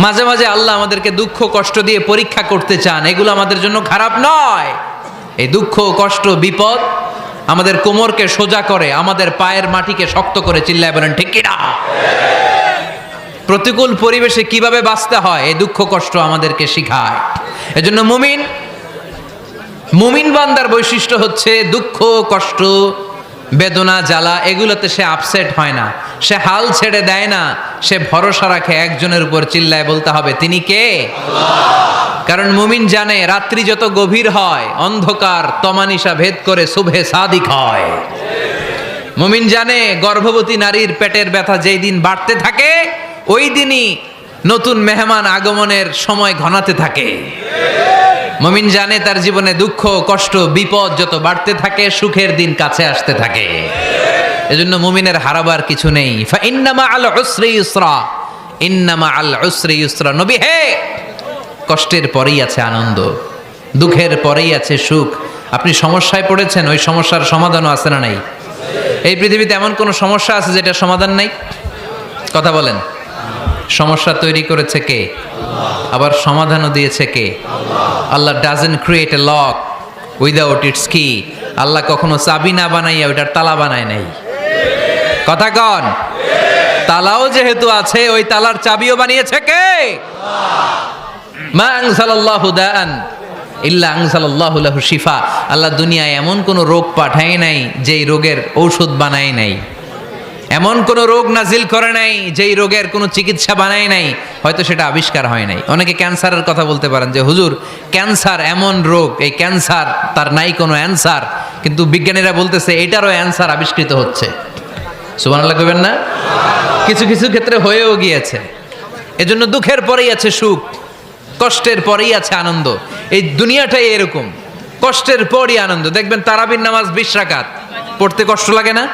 মাঝে মাঝে আল্লাহ আমাদেরকে দুঃখ কষ্ট দিয়ে পরীক্ষা করতে চান, এগুলো আমাদের জন্য খারাপ নয়। এই দুঃখ কষ্ট বিপদ আমাদের কোমরকে সোজা করে, আমাদের পায়ের মাটিকে শক্ত করে, চিল্লায় বলেন ঠিক কিনা? প্রতিকূল পরিবেশে কিভাবে বাঁচতে হয় এই দুঃখ কষ্ট আমাদেরকে শিখায়। এজন্য মুমিন বান্দার বৈশিষ্ট্য হচ্ছে দুঃখ কষ্ট বেদনা জ্বালা এগুলোতে সে আপসেট হয় না, সে হাল ছেড়ে দেয় না, সে ভরসা রাখে একজনের উপর, চিল্লায় বলতে হবে তিনি কে? কারণ মুমিন জানে রাত্রি যত গভীর হয় অন্ধকার তমানিসা ভেদ করে সুবহে সাদিক হয়। মুমিন জানে গর্ভবতী নারীর পেটের ব্যথা যেই দিন বাড়তে থাকে ওই দিনই নতুন মেহমান আগমনের সময় ঘনাতে থাকে। মুমিন জানে তার জীবনে দুঃখ কষ্ট বিপদ যত বাড়তে থাকে সুখের দিন কাছে আসতে থাকে। এজন্য মুমিনের হারাবার কিছু নেই। ফা ইন্নামা আল উসরি ইউসরা, ইন্নামা আল উসরি ইউসরা। নবী হে, কষ্টের পরেই আছে আনন্দ, দুঃখের পরেই আছে সুখ। আপনি সমস্যায় পড়েছেন, ওই সমস্যার সমাধানও আছে না নাই? এই পৃথিবীতে এমন কোন সমস্যা আছে যেটা সমাধান নাই? কথা বলেন। সমস্যা তৈরি করেছে কে? আবার সমাধানও দিয়েছে কে? Allah doesn't create a lock without its key. Allah কখনো চাবি না বানাইয়া ওইটার তালা বানায় নাই। কথা কন। তালাও যেহেতু আছে ওই তালার চাবিও বানিয়েছে কে? মা আনজালাল্লাহু দাআন ইল্লা আনজালাল্লাহু লাহু শিফা। আল্লাহ দুনিয়ায় এমন কোন রোগ পাঠায় নাই যেই রোগের ঔষধ বানায় নাই, এমন কোন রোগ নাজিল করে নাই যেই রোগের কোনো চিকিৎসা বানায় নাই, হয়তো সেটা আবিষ্কার হয় নাই। অনেকে ক্যান্সারের কথা বলতে পারেন যে হুজুর ক্যান্সার এমন রোগ, এই ক্যান্সার তার নাই কোনো অ্যান্সার, কিন্তু বিজ্ঞানীরা বলতেছে এটারও অ্যান্সার আবিষ্কৃত হচ্ছে। সুবহানাল্লাহ কইবেন না? কিছু কিছু ক্ষেত্রে হয়েও গিয়েছে। এজন্য দুঃখের পরেই আছে সুখ, কষ্টের পরেই আছে আনন্দ। এই দুনিয়াটাই এরকম, কষ্টের পরই আনন্দ। দেখবেন তারাবির নামাজ 20 রাকাত পড়তে কষ্ট লাগে না?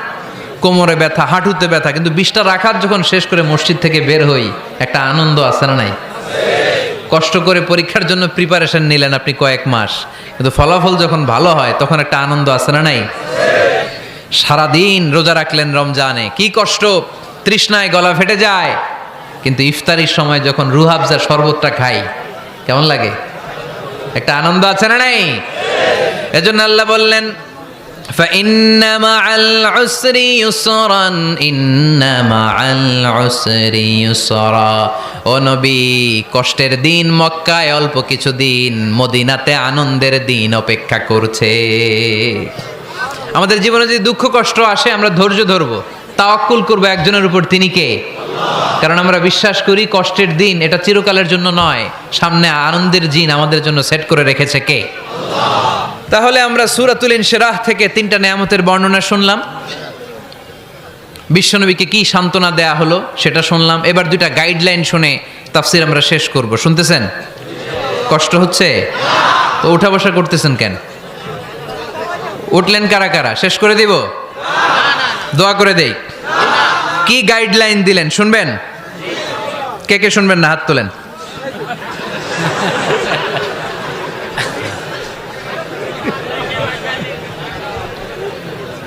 কোমরে ব্যথা, হাঁটুতে ব্যথা, কিন্তু 20টা রাকাত যখন শেষ করে মসজিদ থেকে বের হই একটা আনন্দ আছে না নাই? কষ্ট করে পরীক্ষার জন্য প্রিপারেশন নিলেন আপনি কয়েক মাস, কিন্তু ফলাফল যখন ভালো হয় তখন একটা আনন্দ আছে না নাই? সারাদিন রোজা রাখলেন রমজানে, কি কষ্ট, তৃষ্ণায় গলা ফেটে যায়, কিন্তু ইফতারির সময় যখন রুহাবজা শরবতটা খাই কেমন লাগে? একটা আনন্দ আছে না নাই? এজন্য আল্লাহ বললেন فَإِنَّ مَعَ الْعُسْرِ يُسْرًا إِنَّ مَعَ الْعُسْرِ يُسْرًا। ও নবী, কষ্টের দিন মক্কায় অল্প কিছু দিন, মদিনাতে আনন্দের দিন অপেক্ষা করছে। আমাদের জীবনে যদি দুঃখ কষ্ট আসে আমরা ধৈর্য ধরবো, তাওয়াক্কুল করবো একজনের উপর, তিনি কে? কারণ আমরা বিশ্বাস করি কষ্টের দিন এটা চিরকালের জন্য নয়, সামনে আনন্দের দিন আমাদের জন্য সেট করে রেখেছে কে? তাহলে আমরা সূরাতুল ইনশিরাহ থেকে 3টা নেয়ামতের বর্ণনা শুনলাম, বিশ্বনবীকে কি সান্ত্বনা দেয়া হলো সেটা শুনলাম। এবার 2টা গাইডলাইন শুনে তাফসীর আমরা শেষ করব। শুনতেছেন? কষ্ট হচ্ছে তো উঠা বসা করতেছেন কেন? উঠলেন কারা কারা? শেষ করে দিব? দোয়া করে দেই। কি গাইডলাইন দিলেন শুনবেন? কে কে শুনবেন না হাত তোলেন।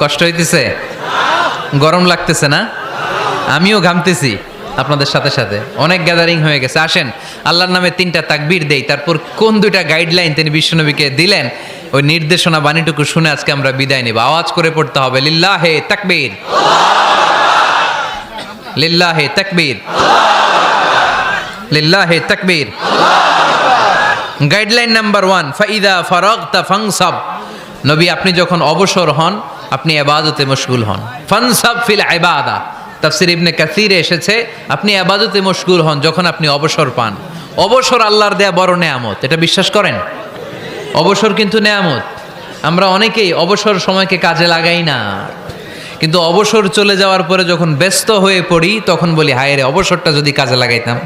কষ্ট হইতেছে? গরম লাগতেছে না? আমিও ঘামতেছি আপনাদের সাথে সাথে। অনেক গ্যাদারিং হয়ে গেছে। আসেন আল্লাহর নামে 3টা তাকবীর দেই, তারপর কোন 2টা গাইডলাইন তিনি বিশ্বনবীকে দিলেন ওই নির্দেশনা বাণীটুকু শুনে আজকে আমরা বিদায় নেব। আওয়াজ করে পড়তে হবে লিল্লাহে তাকবীর, লিল্লাহে তাকবীর, লিল্লাহে তাকবীর। গাইডলাইন নাম্বার 1, ফাইদা ফারাগতা ফানসাব। নবী আপনি যখন অবসর হন আপনি ইবাদতে মশগুল হন। ফানসাব ফিল ইবাদা, তাফসীর ইবনে কাসিরে এসেছে আপনি ইবাদতে মশগুল হন যখন আপনি অবসর পান। অবসর আল্লাহর দেয়া বড় নেয়ামত, এটা বিশ্বাস করেন? অবসর কিন্তু নেয়ামত। আমরা অনেকেই অবসর সময়কে কাজে লাগাই না, কিন্তু অবসর চলে যাওয়ার পরে যখন ব্যস্ত হয়ে পড়ি তখন বলি হায় রে অবসরটা যদি কাজে লাগাইতাম।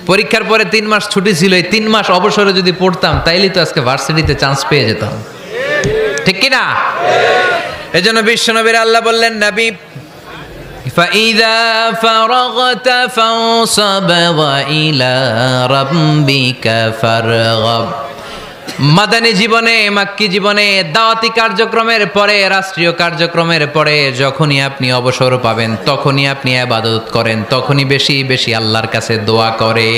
পরীক্ষার পরে 3 মাস ছুটি ছিল, এই 3 মাস অবসরে যদি পড়তাম তাইলে তো আজকে ভার্সিটিতে চান্স পেয়ে যেতাম, ঠিক কি না? এজন্য বিশ্বনবীর আল্লাহ বললেন নবী ফাইদা ফারাগতা ফানসাব ওয়া ইলা রাব্বিকা ফারগাব। মাদানী জীবনে, মাক্কি জীবনে, দাওয়াতি কার্যক্রমের পরে, রাষ্ট্রীয় কার্যক্রমের পরে যখনই আপনি অবসর পাবেন তখনই আপনি ইবাদত করেন, তখনই বেশি বেশি আল্লাহর কাছে দোয়া করে।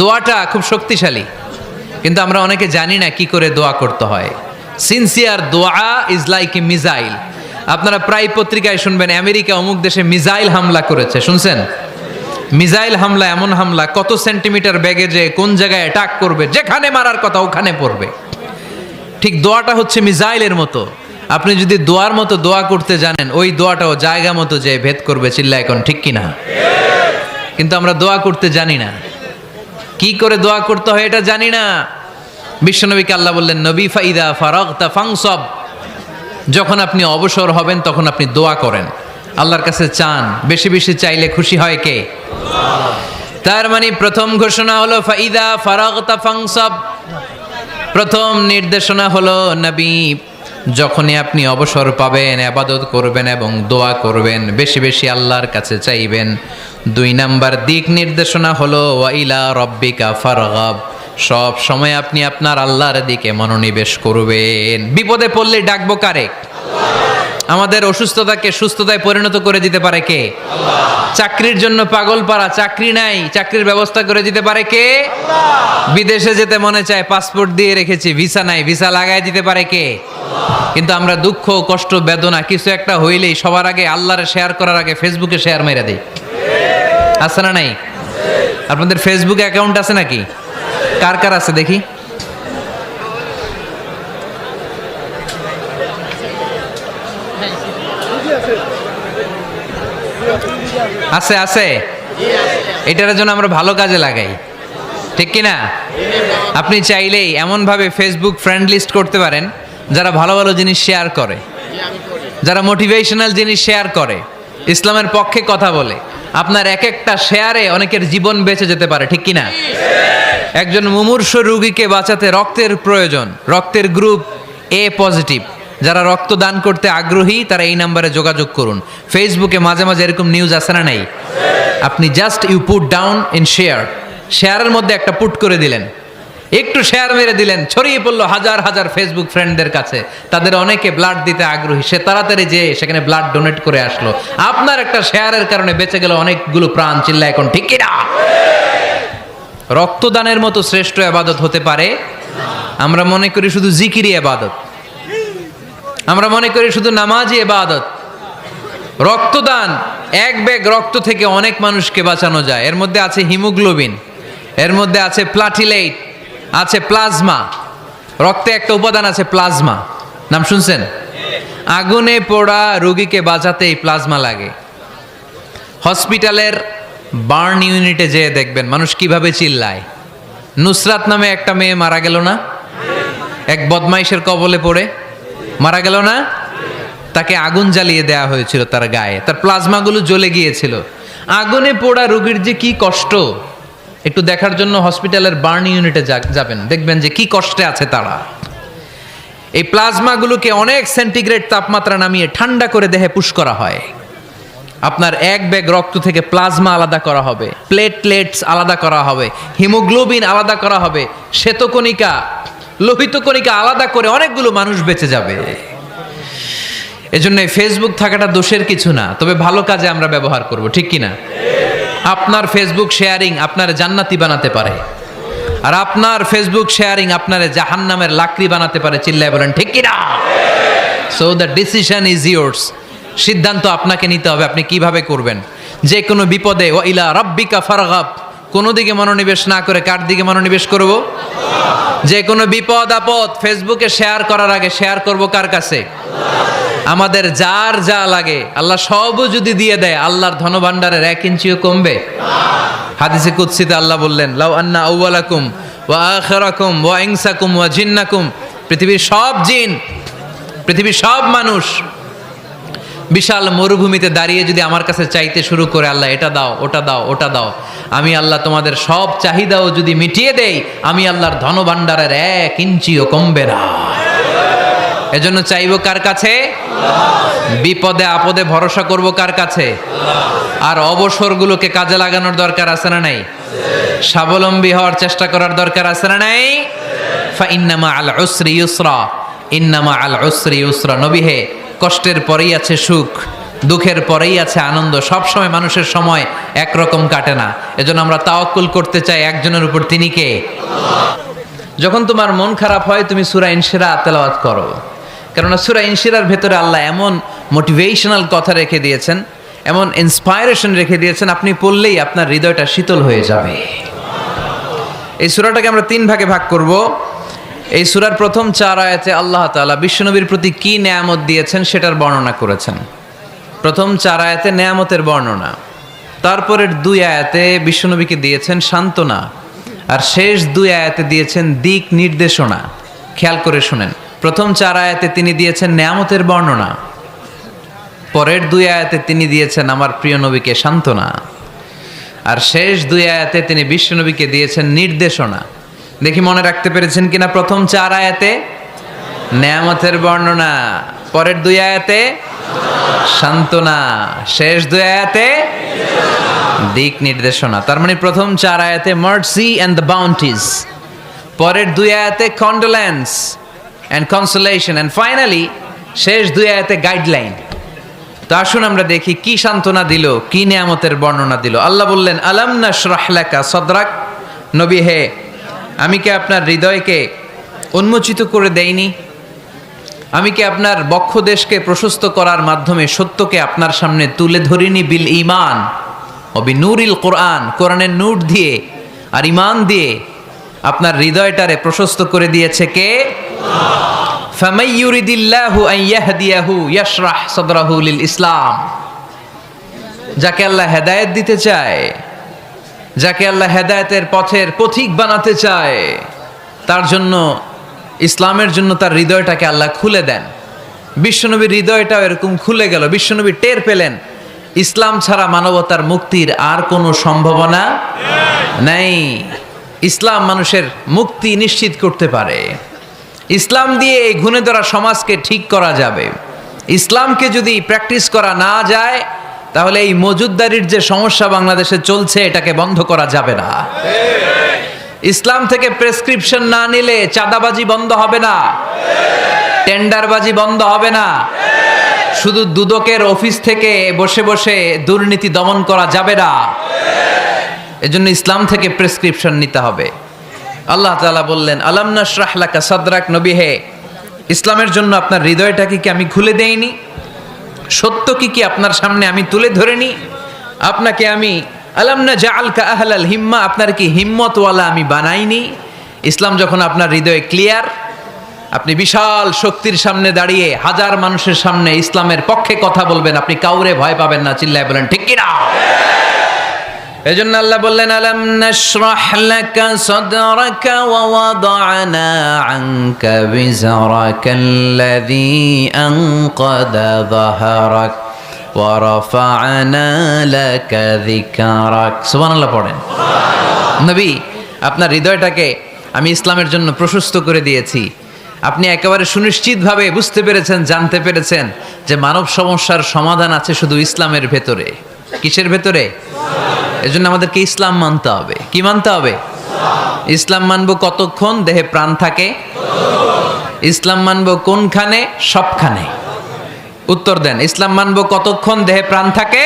দোয়াটা খুব শক্তিশালী, কিন্তু আমরা অনেকে জানি না কি করে দোয়া করতে হয়। সিনসিয়ার দোয়া ইজ লাইক এ মিসাইল। আপনারা প্রায় পত্রিকায় শুনবেন আমেরিকা অমুক দেশে মিসাইল হামলা করেছে, শুনছেন? মিসাইল হামলা এমন হামলা, কত সেন্টিমিটার ব্যাগে যে কোন জায়গায় অ্যাটাক করবে, যেখানে মারার কথা ওখানে পড়বে। ঠিক দোয়াটা হচ্ছে মিসাইলের মতো। আপনি যদি দোয়ার মতো দোয়া করতে জানেন, ওই দোয়াটাও জায়গা মতো যে ভেদ করবে। চিল্লা এখন ঠিক কিনা? কিন্তু আমরা দোয়া করতে জানি না, কি করে দোয়া করতে হয় এটা জানি না। বিশ্বনবীকে আল্লাহ বললেন, নবী ফাইদা ফারাগতা ফানসব, যখন আপনি অবসর হবেন তখন আপনি দোয়া করেন, আল্লাহর কাছে চান। বেশি বেশি চাইলে খুশি হয় কে? তার মানে প্রথম ঘোষণা হলো ফাইদা ফারাগতা ফানসব। প্রথম নির্দেশনা হলো নবী, যখনই আপনি অবসর পাবেন ইবাদত করবেন এবং দোয়া করবেন, বেশি বেশি আল্লাহর কাছে চাইবেন। 2 নাম্বার দিক নির্দেশনা হলো ওয়াইলা রব্বিকা ফারগাব, সব সময় আপনি আপনার আল্লাহর দিকে মনোনিবেশ করবেন। বিপদে পড়লে ডাকবো কারে? আমাদের অসুস্থতাকে সুস্থতায় পরিণত করে দিতে পারে কে? চাকরির জন্য পাগল পারা, চাকরি নাই, চাকরির ব্যবস্থা করে দিতে পারে কে? বিদেশে যেতে মনে চায়, পাসপোর্ট দিয়ে রেখেছি, ভিসা নাই, ভিসা লাগাই দিতে পারে কে? কিন্তু আমরা দুঃখ, কষ্ট, বেদনা কিছু একটা হইলেই সবার আগে আল্লাহরে শেয়ার করার আগে ফেসবুকে শেয়ার মেরে দিই। আছে না নাই? আপনাদের ফেসবুকে অ্যাকাউন্ট আছে নাকি? কার কার আছে দেখি? আছে আছে। এটার জন্য আমরা ভালো কাজে লাগাই, ঠিক কিনা? আপনি চাইলেই এমনভাবে ফেসবুক ফ্রেন্ড লিস্ট করতে পারেন যারা ভালো ভালো জিনিস শেয়ার করে, যারা মোটিভেশনাল জিনিস শেয়ার করে, ইসলামের পক্ষে কথা বলে। আপনার এক একটা শেয়ারে অনেকের জীবন বেঁচে যেতে পারে, ঠিক কিনা? একজন মুমূর্ষ রোগীকে বাঁচাতে রক্তের প্রয়োজন, রক্তের গ্রুপ এ পজিটিভ। যারা রক্ত দান করতে আগ্রহী তারা এই নাম্বারে যোগাযোগ করুন। ফেসবুকে মাঝে মাঝে এরকম নিউজ আসে না নাই? আপনি just you put down in share, শেয়ারের মধ্যে একটা পুট করে দিলেন, একটু শেয়ার মেরে দিলেন, ছড়িয়ে পড়লো হাজার হাজার ফেসবুক ফ্রেন্ডদের কাছে। তাদের অনেকে ব্লাড দিতে আগ্রহী, সে তাড়াতাড়ি যে সেখানে ব্লাড ডোনেট করে আসলো। আপনার একটা শেয়ারের কারণে বেঁচে গেল অনেকগুলো প্রাণ। চিল্লা এখন ঠিক কিনা? রক্তদানের মতো শ্রেষ্ঠ ইবাদত হতে পারে? আমরা মনে করি শুধু জিকিরি ইবাদত, আমরা মনে করি শুধু নামাজি ইবাদত। রক্তদান, এক ব্যাগ রক্ত থেকে অনেক মানুষকে বাঁচানো যায়। এর মধ্যে আছে হিমোগ্লোবিন, এর মধ্যে আছে প্লাটিলেট, আছে প্লাজমা। রক্তে একটা উপাদান আছে প্লাজমা, নাম শুনছেন? আগুনে পোড়া রোগীকে বাঁচাতে এই প্লাজমা লাগে। হসপিটালের বার্ন ইউনিটে যেয়ে দেখবেন মানুষ কিভাবে চিল্লায়। নুসরাত নামে একটা মেয়ে মারা গেল না? এক বদমাইশের কবলে পড়ে মারা গেল না? তাকে আগুন জ্বালিয়ে দেওয়া হয়েছিল তার গায়ে, তার প্লাজমাগুলো জ্বলে গিয়েছিল। আগুনে পোড়া রোগীর যে কি কষ্ট, একটু দেখার জন্য হসপিটালের বার্ন ইউনিটে যাবেন, দেখবেন যে কি কষ্টে আছে তারা। এই প্লাজমাগুলোকে অনেক সেন্টিগ্রেড তাপমাত্রা নামিয়ে ঠান্ডা করে দেহে পুশ করা হয়। আপনার এক ব্যাগ রক্ত থেকে প্লাজমা আলাদা করা হবে, প্লেটলেটস আলাদা করা হবে, হিমোগ্লোবিন আলাদা করা হবে, শ্বেতকণিকা, লোহিত কণিকা আলাদা করে অনেকগুলো মানুষ বেঁচে যাবে। এজন্য ফেসবুক থাকাটা দোষের কিছু না, তবে ভালো কাজে আমরা ব্যবহার করব, ঠিক কিনা? আপনার ফেসবুক শেয়ারিং আপনার জান্নাতি বানাতে পারে, আর আপনার ফেসবুক শেয়ারিং আপনার জাহান্নামের লাকড়ি বানাতে পারে। চিল্লায় বলেন ঠিক কিনা? So the decision is yours. সিদ্ধান্ত আপনাকে নিতে হবে, আপনি কিভাবে করবেন। যে কোনো বিপদে ওয়াইলা রাব্বিকা ফারগাব, কোনো দিকে মনোনিবেশ না করে কার দিকে মনোনিবেশ করব? যে কোনো বিপদ আপদ ফেসবুকে শেয়ার করার আগে শেয়ার করব কার কাছে? আমাদের যার যা লাগে আল্লাহ সবও যদি দিয়ে দেয়, আল্লাহর ধনভাণ্ডারের 1 ইঞ্চিও কমবে? হাদিসে কুদসিতে আল্লাহ বললেন, লাউ আন্না আউওয়ালাকুম ওয়া আখিরাকুম ওয়া ইনসাকুম ওয়া জিন্নাকুম, পৃথিবীর সব জিন, পৃথিবীর সব মানুষ বিশাল মরুভূমিতে দাঁড়িয়ে যদি আমার কাছে চাইতে শুরু করে, আল্লাহ এটা দাও, ওটা দাও, ওটা দাও, আমি আল্লাহ তোমাদের সব চাহিদাও যদি মিটিয়ে দেই, আমি আল্লাহর ধনভাণ্ডারের 1 ইঞ্চিও কমবে না। এজন্য চাইবো কার কাছে? বিপদে আপদে ভরসা করব কার কাছে? আর অবসরগুলোকে কাজে লাগানোর দরকার আছে না নাই? স্বাবলম্বী হওয়ার চেষ্টা করার দরকার আছে না নাই? ফা ইন্নামা আল উসরি ইউসরা, ইন্নামা আল উসরি ইউসরা। নবী হে, কষ্টের পরেই আছে সুখ, দুঃখের পরেই আছে আনন্দ। সব সময় মানুষের সময় একরকম কাটে না। এজন্য আমরা তাওয়াক্কুল করতে চাই একজনের উপর, তিনি কে? যখন তোমার মন খারাপ হয় তুমি সূরা ইনশিরাহ তেলাওয়াত করো, কেননা সূরা ইনশিরাহর ভেতরে আল্লাহ এমন মোটিভেশনাল কথা রেখে দিয়েছেন, এমন ইন্সপায়ারেশন রেখে দিয়েছেন, আপনি পড়লেই আপনার হৃদয়টা শীতল হয়ে যাবে। এই সূরাটাকে আমরা 3 ভাগে ভাগ করব। এই সূরার প্রথম 4 আয়াতে আল্লাহ তাআলা বিশ্বনবীর প্রতি কি নেয়ামত দিয়েছেন সেটার বর্ণনা করেছেন। প্রথম 4 আয়াতে নেয়ামতের বর্ণনা, তারপরের 2 আয়াতে বিশ্বনবীকে দিয়েছেন সান্ত্বনা, আর শেষ 2 আয়াতে দিয়েছেন দিক নির্দেশনা। খেয়াল করে শুনেন, প্রথম 4 আয়াতে তিনি দিয়েছেন নেয়ামতের বর্ণনা, পরের 2 আয়াতে তিনি দিয়েছেন আমার প্রিয় নবীকে সান্ত্বনা, আর শেষ 2 আয়াতে তিনি বিশ্বনবীকে দিয়েছেন নির্দেশনা। দেখি মনে রাখতে পেরেছেন কিনা? প্রথম 4 আয়াতে নেয়ামতের বর্ণনা, পরের 2 আয়াতে সান্ত্বনা, শেষ 2 আয়াতে দিক নির্দেশনা। তার মানে প্রথম 4 আয়াতে মার্সি এন্ড দ্য বাউন্টিজ, পরের 2 আয়াতে condolence and consolation, and finally শেষ 2 আয়াতে গাইডলাইন। তো আসুন আমরা দেখি কি সান্ত্বনা দিল, কি নিয়ামতের বর্ণনা দিল। আল্লাহ বললেন, আলাম নাশরাহ লাকা সাদরাক। নবী হে, আমি কি আপনার হৃদয়কে উন্মোচিত করে দেইনি? আমি কি আপনার বক্ষদেশকে প্রশস্ত করার মাধ্যমে সত্যকে আপনার সামনে তুলে ধরিনি? বিল ঈমান ও বিনূরিল কোরআন, কোরআনের নূর দিয়ে আর ঈমান দিয়ে আপনার হৃদয়টারে প্রশস্ত করে দিয়েছে কে? ফামাই ইউরিদিল্লাহু আন ইয়াহদিয়াহু ইয়াশরাহ সাদরাহু লিল ইসলাম। যাকে আল্লাহ হেদায়েত দিতে চায়, যাকে আল্লাহ হেদায়েতের পথের পথিক বানাতে চায়, তার জন্য, ইসলামের জন্য তার হৃদয়টাকে আল্লাহ খুলে দেন। বিশ্বনবীর হৃদয়টাও এরকম খুলে গেল। বিশ্বনবী টের পেলেন ইসলাম ছাড়া মানবতার মুক্তির আর কোনো সম্ভাবনা নেই। ইসলাম মানুষের মুক্তি নিশ্চিত করতে পারে। ইসলাম দিয়ে এই ঘুণে ধরা সমাজকে ঠিক করা যাবে। ইসলামকে যদি প্র্যাকটিস করা না যায়, তাহলে এই মজুদদারির যে সমস্যা বাংলাদেশে চলছে, এটাকে বন্ধ করা যাবে না। ইসলাম থেকে প্রেসক্রিপশন না নিলে চাঁদাবাজি বন্ধ হবে না, টেন্ডারবাজি বন্ধ হবে না, শুধু দুদকের অফিস থেকে বসে বসে দুর্নীতি দমন করা যাবে না। এজন্য ইসলাম থেকে প্রেসক্রিপশন নিতে হবে। আল্লাহ তাআলা বললেন, আলাম নাশরাহ লাকা সাদরাক। নবী হে, ইসলামের জন্য আপনার হৃদয়টাকে কি আমি খুলে দেইনি? সত্য কি আপনার সামনে আমি তুলে ধরিনি? আপনাকে আমি আলাম নাজআলকা আহলাল হিম্মা, আপনার কি হিম্মতওয়ালা আমি বানাইনি? ইসলাম যখন আপনার হৃদয়ে ক্লিয়ার, আপনি বিশাল শক্তির সামনে দাঁড়িয়ে হাজার মানুষের সামনে ইসলামের পক্ষে কথা বলবেন, আপনি কাউরে ভয় পাবেন না। চিল্লায় বলেন ঠিক কিনা? এজন্য আল্লাহ বললেন, আলাম নাশরাহ লাকা সাদরাকা ওয়া ওয়াদা'না আনকা বিজরাকাল্লাযী আনকাদা যাহরাক ওয়া রাফা'না লাকা যিকরাক। সুবহানাল্লাহ পড়েন। নবী, আপনার হৃদয়টাকে আমি ইসলামের জন্য প্রশস্ত করে দিয়েছি। আপনি একেবারে সুনিশ্চিতভাবে বুঝতে পেরেছেন, জানতে পেরেছেন যে মানব সমস্যার সমাধান আছে শুধু ইসলামের ভেতরে। কিসের ভেতরে? এজন্য আমাদেরকে ইসলাম মানতে হবে। কি মানতে হবে? ইসলাম মানবো কতক্ষণ দেহে প্রাণ থাকে? ইসলাম মানবো কোনখানে? সবখানে। উত্তর দেন, ইসলাম মানবো কতক্ষণ দেহে প্রাণ থাকে?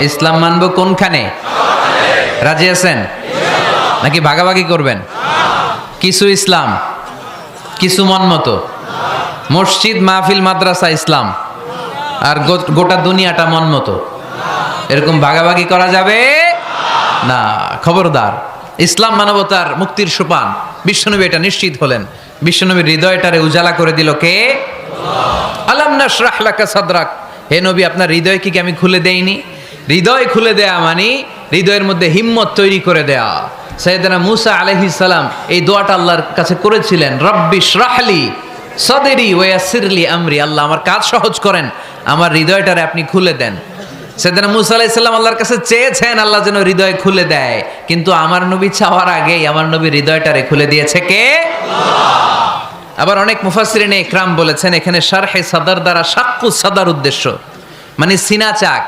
ইসলাম মানবো কোনখানে? রাজি আছেন নাকি ভাগাভাগি করবেন? কিছু ইসলাম, কিছু মন মতো। মসজিদ, মাহফিল, মাদ্রাসা ইসলাম, আর গোটা দুনিয়াটা মন মতো। এরকম ভাগাভাগি করা যাবে না। খবরদার। ইসলাম মানবতার মুক্তির সোপান। বিশ্বনবী এটা নিশ্চিত হলেন। বিশ্বনবীর হৃদয়টারে উজালা করে দিল কে? আলাম নাশরাহ লাকা সাদরাক। হে নবী, আপনার হৃদয় কি আমি খুলে দেইনি? হৃদয় খুলে দেয়া মানে হৃদয়ের মধ্যে হিম্মত তৈরি করে দেয়া। সাইয়েদনা মুসা আলাইহিস সালাম এই দোয়াটা আল্লাহর কাছে করেছিলেন, রব্বি শরাহলি সাদরি ওয়া ইয়াসসিরলি আমরি। আল্লাহ, আমার কাজ সহজ করেন, আমার হৃদয়টারে আপনি খুলে দেন। সাইয়েদনা মুসা আলাইহিস সালাম আল্লাহর কাছে চেয়েছেন আল্লাহ যেন হৃদয় খুলে দেয়, কিন্তু আমার নবী চাওয়ার আগেই আমার নবীর হৃদয়টারে খুলে দিয়েছে কে? আল্লাহ। আবার অনেক মুফাসসিরিনে ইকরাম বলেছেন, এখানে শারহে সাদর দ্বারা শাক্কু সাদর উদ্দেশ্য, মানে সিনা চাক।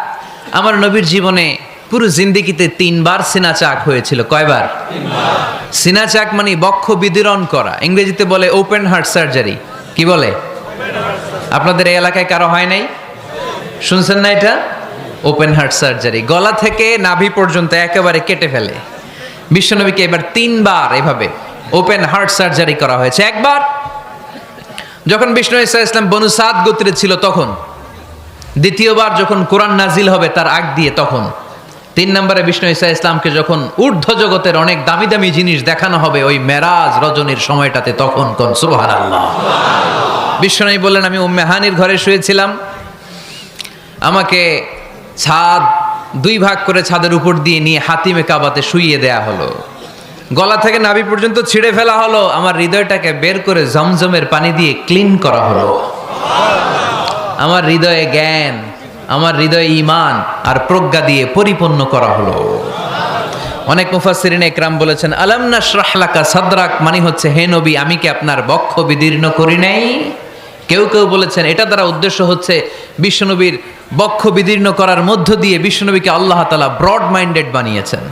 আমার নবীর জীবনে পুরো জিন্দেগিতে 3 বার সিনা চাক হয়েছিল। কয়বার? 3 বার। সিনা চাক মানে বক্ষ বিদীর্ণ করা, ইংরেজিতে বলে ওপেন হার্ট সার্জারি। কি বলে? আপনাদের এই এলাকায় কারো হয় নাই? শুনছেন না এটা? ওপেন হার্ট সার্জারি, গলা থেকে নাভি পর্যন্ত একেবারে কেটে ফেলে। বিশ্বনবীকে এবার 3 বার এভাবে ওপেন হার্ট সার্জারি করা হয়েছে। একবার যখন বিষ্ণু ঈসা ইসলাম বনু সাদ গোত্রে ছিল তখন, দ্বিতীয়বার যখন কোরআন নাজিল হবে তার আগ দিয়ে তখন, 3 নম্বরে বিষ্ণু ঈসা ইসলামকে যখন ঊর্ধ্ব জগতের অনেক দামি দামি জিনিস দেখানো হবে ওই মেরাজ রজনীর সময়টাতে, তখন কোন সুবহানাল্লাহ। বিষ্ণু বললেন, আমি উম্মে হানির ঘরে শুয়েছিলাম, আমাকে ছাদ 2 ভাগ করে ছাদের উপর দিয়ে নিয়ে হাতিমে কাবাতে শুইয়ে দেয়া হলো, গলা থেকে নাভি পর্যন্ত ছিঁড়ে ফেলা হলো, আমার হৃদয়টাকে বের করে জমজমের পানি দিয়ে ক্লিন করা হলো, আমার হৃদয়ে জ্ঞান, আমার হৃদয়ে ঈমান আর প্রজ্ঞা দিয়ে পরিপূর্ণ করা হলো। অনেক মুফাসসিরিন একরাম বলেছেন, আলাম নাশরাহ লাকা সাদরাক মানে হচ্ছে, হে নবী আমি কি আপনার বক্ষ বিদীর্ণ করি নাই? কেউ কেউ বলেছেন এটা দ্বারা উদ্দেশ্য হচ্ছে বিশ্বনবীর বক্ষ বিদীর্ণ করার মধ্য দিয়ে বিশ্বনবীকে আল্লাহ তাআলা ব্রড মাইন্ডেড বানিয়েছেন।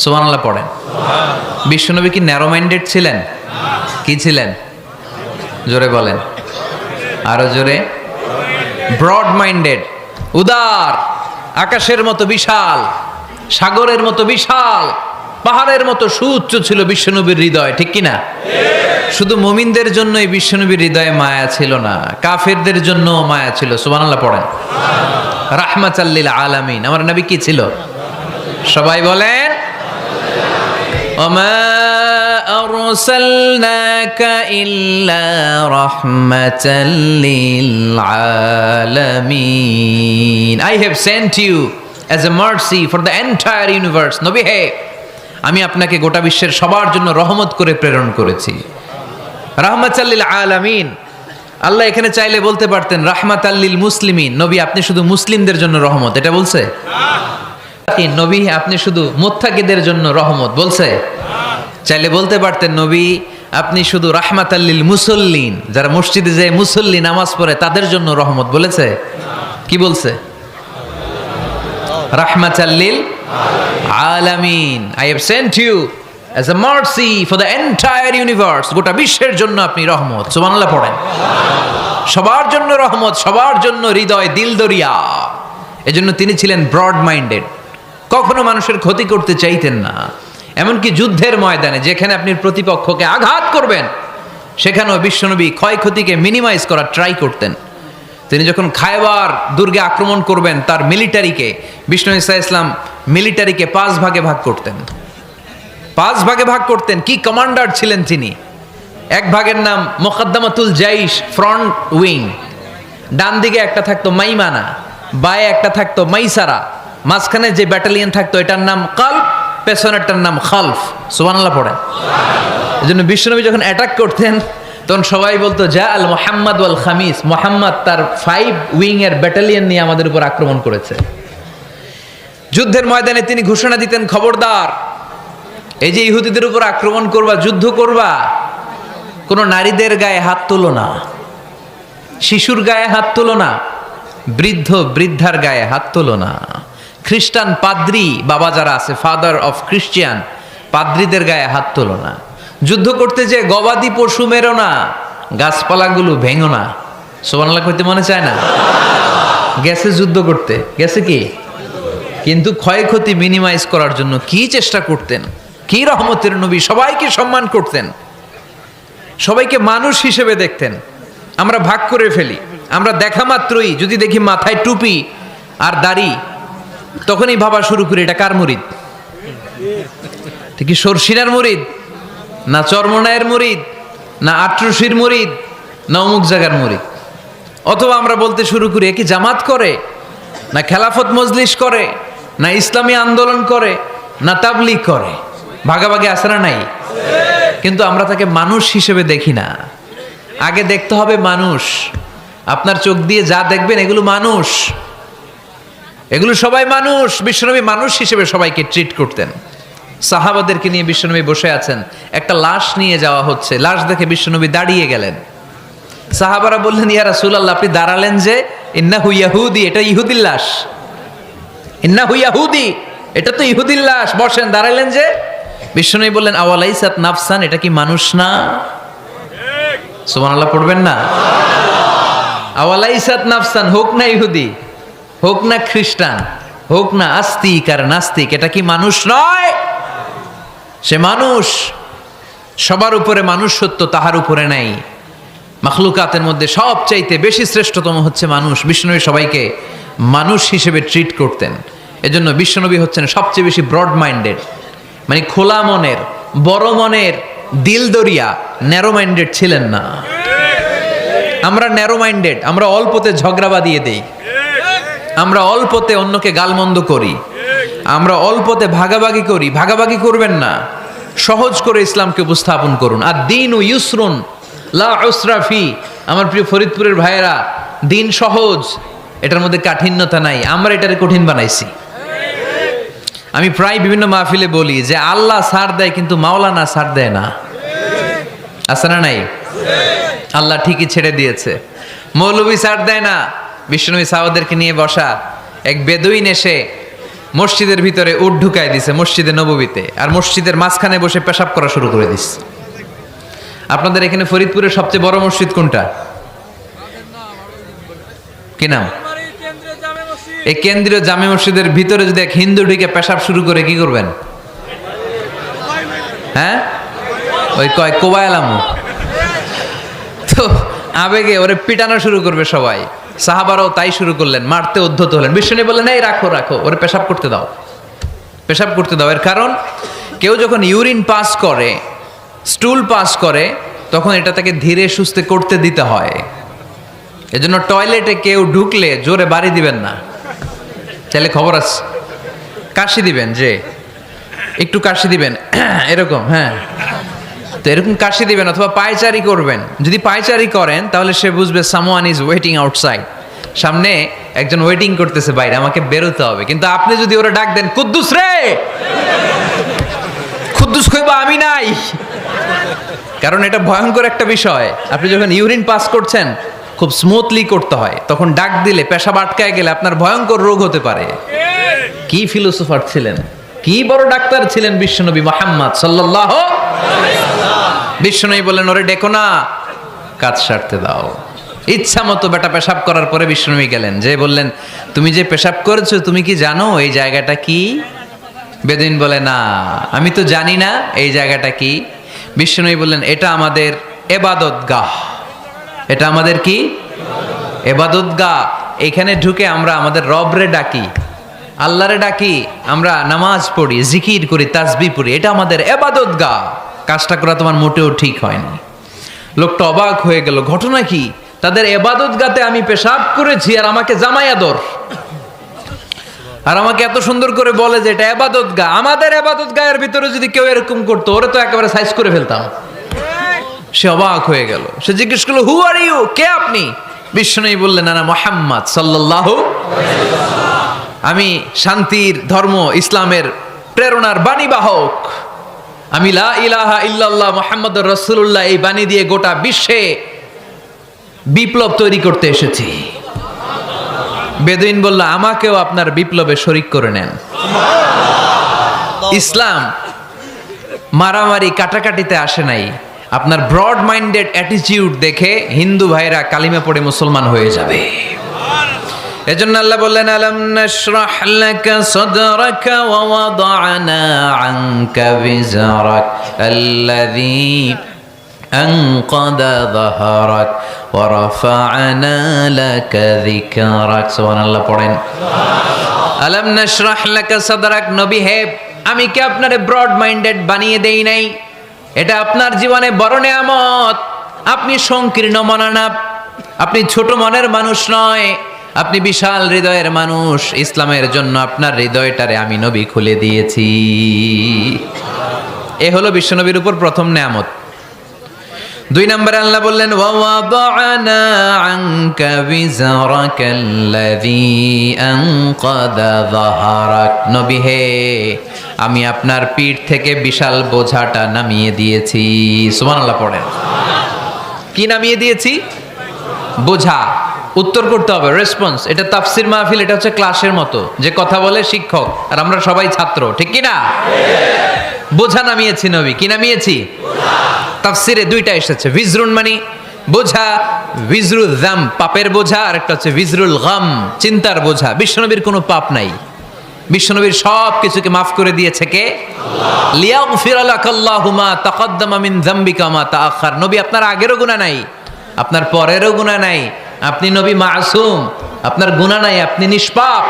সুবহানাল্লাহ পড়েন। বিশ্বনবী কি ন্যারো মাইন্ডেড ছিলেন? কি ছিলেন? জোরে বলেন, আরো জোরে। ব্রড মাইন্ডেড, উদার, আকাশের মতো বিশাল, সাগরের মতো বিশাল, পাহাড়ের মতো সুউচ্চ ছিল বিশ্বনবীর হৃদয়, ঠিক কি না? শুধু মুমিনদের জন্যই বিশ্বনবীর হৃদয়ে মায়া ছিল না, কাফেরদের জন্য মায়া ছিল। সুবহানাল্লাহ পড়েন। রাহমাতাল লিল আলামিন, আমার নবী কি ছিল? সবাই বলেন, ওমা আরসালনাকা ইল্লা রাহমাতাল লিল আলামিন। I have sent you as a mercy for the entire universe. নবী হে, আমি আপনাকে গোটা বিশ্বের সবার জন্য রহমত করে প্রেরণ করেছি। রাহমাতাল লিল আলামিন, আল্লাহ এখানে চাইলে বলতে পারতেন রাহমাতাল লিল মুসলিমিন, নবী আপনি শুধু মুসলিমদের জন্য রহমত, এটা বলছে? নবী আপনি শুধু মুত্তাকিদের জন্য রহমত, বলছে? চাইলে বলতে পারতেন নবী আপনি শুধু রাহমাতাল লিল মুসল্লিন, যারা মসজিদে যায় মুসল্লি নামাজ পড়ে তাদের জন্য রহমত, বলেছে? কি বলছে? রাহমাতাল লিল আলামিন, I have sent you as a mercy for the entire universe, গোটা বিশ্বের জন্য আপনি রহমত। সুবহানাল্লাহ পড়েন। সবার জন্য রহমত, সবার জন্য হৃদয় দিল দরিয়া। এজন্য তিনি ছিলেন ব্রড মাইন্ডেড, কখনো মানুষের ক্ষতি করতে চাইতেন না। এমনকি যুদ্ধের ময়দানে যেখানে আপনি প্রতিপক্ষকে আঘাত করবেন সেখানেও বিশ্বনবী ক্ষয়ক্ষতিকে মিনিমাইজ করার ট্রাই করতেন। তিনি যখন খায়বার দুর্গে আক্রমণ করবেন তার মিলিটারিকে, বিষ্ণু ঈসা ইসলাম মিলিটারিকে 5 ভাগে ভাগ করতেন। 5 ভাগে ভাগ করতেন। কি কমান্ডার ছিলেন তিনি! এক ভাগের নাম মুকদ্দমাতুল জাইশ, ফ্রন্ট উইং। ডান দিকে একটা থাকতো মাইমানা, বায়ে একটা থাকতো মাইসারা, মাঝখানে যে ব্যাটালিয়ন থাকতো এটার নাম কালব, পেছনেরটার নাম খালফ। সুবহানাল্লাহ পড়ে। এজন্য বিশ্বনবী যখন অ্যাটাক করতেন তখন সবাই বলতো যা আল মুহাম্মদ ওয়াল খামিস, মুহাম্মদ তার 5 উইং এর ব্যাটালিয়ন নিয়ে আমাদের উপর আক্রমণ করেছে। যুদ্ধের ময়দানে তিনি ঘোষণা দিতেন, খবরদার এই যে ইহুদিদের উপর আক্রমণ করবা, যুদ্ধ করবা, কোনো নারীদের গায়ে হাত তোলো না, শিশুর গায়ে হাত তোলো না, বৃদ্ধ বৃদ্ধার গায়ে হাত তোলো না, খ্রিস্টান পাদ্রী বাবা যারা আছে, ফাদার অফ খ্রিস্টিয়ান, পাদ্রীদের গায়ে হাত তোলো না, যুদ্ধ করতে যে গবাদি পশু মেরো না, গাছপালাগুলো ভেঙো না। সুবহানাল্লাহ কইতে মনে চায় না? গেছে যুদ্ধ করতে, গেছে কি, কিন্তু ক্ষয়ক্ষতি মিনিমাইজ করার জন্য কি চেষ্টা করতেন! কি রহমতের নবী! সবাইকে সম্মান করতেন, সবাইকে মানুষ হিসেবে দেখতেন। আমরা ভাগ করে ফেলি, আমরা দেখা মাত্রই যদি দেখি মাথায় টুপি আর দাড়ি, তখনই ভাবা শুরু করি এটা কার মুরিদ? ঠিক সরসিনার মুরিদ, না চরমনায়ের মুরিদ, না আট্রসির মুরিদ, না অমুক জায়গার মুরিদ। অথবা আমরা বলতে শুরু করি কি জামাত করে, না খেলাফত মজলিস করে, না ইসলামী আন্দোলন করে, না তাবলীগ করে। ভাগাভাগি আছে না নাই? কিন্তু আমরা তাকে মানুষ হিসেবে দেখি না। আগে দেখতে হবে মানুষ। আপনার চোখ দিয়ে যা দেখবেন এগুলো মানুষ, এগুলো সবাই মানুষ। বিশ্বনবী মানুষ হিসেবে সবাইকে ট্রিট করতেন। সাহাবাদেরকে নিয়ে বিশ্বনবী বসে আছেন, একটা লাশ নিয়ে যাওয়া হচ্ছে, লাশ দেখে বিশ্বনবী দাঁড়িয়ে গেলেন। সাহাবারা বললেন, ইয়া রাসূলুল্লাহ আপনি দাঁড়ালেন যে? ইন্নাহু ইয়াহুদি, এটা ইহুদির লাশ। ইন্নাহু ইয়াহুদি, এটা তো ইহুদির লাশ, বসেন। দাঁড়াইলেন যে? বিষ্ণু বললেন আওয়ালাইসাত নাফসান, এটা কি মানুষ না? সুবহানাল্লাহ পড়বেন না? আওয়ালাইসাত নাফসান, হোক না ইহুদি, হোক না খ্রিস্টান, হোক না আস্তিক আর নাস্তিক, এটা কি মানুষ নয়? সে মানুষ। সবার উপরে মানুষ সত্য, তাহার উপরে নাই। মাখলুকাতের মধ্যে সবচাইতে বেশি শ্রেষ্ঠতম হচ্ছে মানুষ। বিশ্বনবী সবাইকে মানুষ হিসেবে ট্রিট করতেন। এজন্য বিশ্বনবী হচ্ছেন সবচেয়ে বেশি ব্রড মাইন্ডেড, মানে খোলা মনের, বড় মনের, দিল দরিয়া, ন্যারো মাইন্ডেড ছিলেন না। আমরা ন্যারো মাইন্ডেড, আমরা অল্পতে ঝগড়া বাঁধিয়ে দেই, আমরা অল্পতে অন্যকে গালমন্দ করি, আমরা অল্পতে ভাগাভাগি করি। ভাগাভাগি করবেন না, সহজ করে ইসলামকে উপস্থাপন করুন। আর দিন ও ইউসরুন লা উসরা ফি। আমার প্রিয় ফরিদপুরের ভাইয়েরা, দিন সহজ, এটার মধ্যে কাঠিন্যতা নাই। আমরা এটারে কঠিন বানাইছি। আমি প্রায় বিভিন্ন মাহফিলে বলি যে আল্লাহ ছাড় দেয় কিন্তু মাওলানা ছাড় দেয় না। আছে না নাই? আল্লাহ ঠিকই ছেড়ে দিয়েছে। মৌলভী ছাড় দেয় না। বিশ্বনবী সাহাবাদেরকে নিয়ে বসা এক বেদুইন এসে মসজিদের ভিতরে উট ঢুকায় দিছে, মসজিদে নববীতে, আর মসজিদের মাঝখানে বসে পেশাব করা শুরু করে দিস। আপনাদের এখানে ফরিদপুরের সবচেয়ে বড় মসজিদ কোনটা? কি নাম? এই কেন্দ্রীয় জামে মসজিদের ভিতরে যদি এক হিন্দু ঢুকে পেশাব শুরু করে কি করবেন? হ্যাঁ, ওই কয় কোবায়ালামু। তো আবেগে ওরে পিটানো শুরু করবে সবাই। সাহাবারাও তাই শুরু করলেন, মারতে উদ্ধত হলেন। বিষ্ণু বললেন এই রাখো রাখো, ওরে পেশাব করতে দাও, পেশাব করতে দাও। এর কারণ কেউ যখন ইউরিন পাস করে, স্টুল পাস করে, তখন এটা তাকে ধীরে সুস্থে করতে দিতে হয়। এজন্য টয়লেটে কেউ ঢুকলে জোরে বাড়ি দিবেন না। চাইলে খবর আছে, কাশি দিবেন, যে একটু কাশি দিবেন এরকম, হ্যাঁ, তো এরকম কাশি দিবেন। অথবা পায়চারি করবেন। যদি পায়চারি করেন তাহলে সে বুঝবে সামওয়ান ইজ ওয়েটিং আউটসাইড, সামনে একজন ওয়েটিং করতেছে বাইরে, আমাকে বেরোতে হবে। কিন্তু আপনি যদি ওরা ডাক দেন কুদ্দুস রে, কুদ্দুস কইবা আমি নাই, কারণ এটা ভয়ঙ্কর একটা বিষয়। আপনি যখন ইউরিন পাস করছেন খুব স্মুথলি করতে হয়, তখন ডাক দিলে পেশাব আটকায় গেলে আপনার ভয়ঙ্কর রোগ হতে পারে। কি ফিলোসোফার ছিলেন, কি বড় ডাক্তার ছিলেন বিশ্বনবী মুহাম্মদ সাল্লাল্লাহু আলাইহি ওয়াসাল্লাম। বিশ্বনবী বললেন ওরে ডেকো না, কাজ সারতে দাও। ইচ্ছা মতো বেটা পেশাব করার পরে বিশ্বনবী গেলেন, যে বললেন তুমি যে পেশাব করেছো তুমি কি জানো এই জায়গাটা কি? বেদুইন বলে না, আমি তো জানি না এই জায়গাটা কি। বিশ্বনবী বললেন এটা আমাদের ইবাদতগাহ। এটা আমাদের কি? ইবাদতগাহ। এখানে ঢুকে আমরা আমাদের রবরে ডাকি, আল্লাহরে ডাকি, আমরা নামাজ পড়ি, জিকির করি, তাসবিহ পড়ি, এটা আমাদের ইবাদতগাহ। কাজটা করা তোমার মোটেও ঠিক হয়নি। লোকটা অবাক হয়ে গেল, ঘটনা কি? তাদের ইবাদতগাহতে আমি পেশাব করেছি আর আমাকে জামাই আদর, আর আমাকে এত সুন্দর করে বলে যে এটা ইবাদতগাহ। আমাদের ইবাদতগাহের ভিতরে যদি কেউ এরকম করতো, ওরে তো একেবারে সাইজ করে ফেলতাম। সে অবাক হয়ে গেল। সে জিজ্ঞেস করলো হু আর ইউ, কে আপনি? বিশ্বনবী বললেন আনা মুহাম্মদ সাল্লাল্লাহু আলাইহি ওয়াসাল্লাম, আমি শান্তির ধর্ম ইসলামের প্রেরণার বাণীবাহক। আমি লা ইলাহা ইল্লাল্লাহ মুহাম্মাদুর রাসূলুল্লাহ এই বাণী দিয়ে গোটা বিশ্বে বিপ্লব তৈরি করতে এসেছি। বেদুইন বলল আমাকেও আপনার বিপ্লবে শরীক করে নেন। ইসলাম মারামারি কাটাকাটিতে আসে নাই। আপনার ব্রড মাইন্ডেড অ্যাটিটিউড দেখে হিন্দু ভাইরা কালিমা পড়ে মুসলমান হয়ে যাবে। এজন্য আল্লাহ বললেন আলাম নাশরাহ লাকা সাদরাকা ওয়া ওয়াদা'না আনকা বিজরাক আল্লাযী আনকাদা যাহরাক ওয়া রাফা'না লাকা যিকরাক। সুবহানাল্লাহ পড়েন। আলাম নাশরাহ লাকা সাদরাক, নবী হে আমি কি আপনারে ব্রড মাইন্ডেড বানিয়ে দেই নাই? এটা আপনার জীবনে বড় নেয়ামত। আপনি সংকীর্ণ মনা না, আপনি ছোট মনের মানুষ নয়, আপনি বিশাল হৃদয়ের মানুষ। ইসলামের জন্য আপনার হৃদয়টারে আমি নবী খুলে দিয়েছি। এ হলো বিশ্বনবীর উপর প্রথম নেয়ামত। 2 নম্বরে আল্লাহ বললেন ওয়া ওয়াদা'না আনকা বিজরাকাল্লাযী আনকাদা যাহরাক, নবী হে আমি আপনার পিঠ থেকে বিশাল বোঝাটা নামিয়ে দিয়েছি। সুবহানাল্লাহ পড়েন। কি নামিয়ে দিয়েছি? বোঝা। উত্তর করতে হবে, রেসপন্স। এটা তাফসির মাহফিল, এটা হচ্ছে ক্লাসের মতো, যে কথা বলে শিক্ষক আর আমরা সবাই ছাত্র, ঠিক কি না? বোঝা নামিয়েছি নবী, কি নামিয়েছি? তাফসিরে দুইটা এসেছে, ভিজরুন মানে বোঝা, ভিজরুল যাম পাপের বোঝা, আর একটা হচ্ছে ভিজরুল গাম চিন্তার বোঝা। বিশ্বনবীর কোনো পাপ নাই, বিশ্বনবীর সব কিছুকে মাফ করে দিয়েছে কে? লিয়াগফির লাকাল্লাহু মা তাকাদ্দামা মিন যামবিকা মা তাআখার। নবী আপনার আগেরও গুনাহ নাই, আপনার পরেরও গুনাহ নাই, আপনি নবী মাসুম, আপনার গুনাহ নাই, আপনি নিষ্পাপ।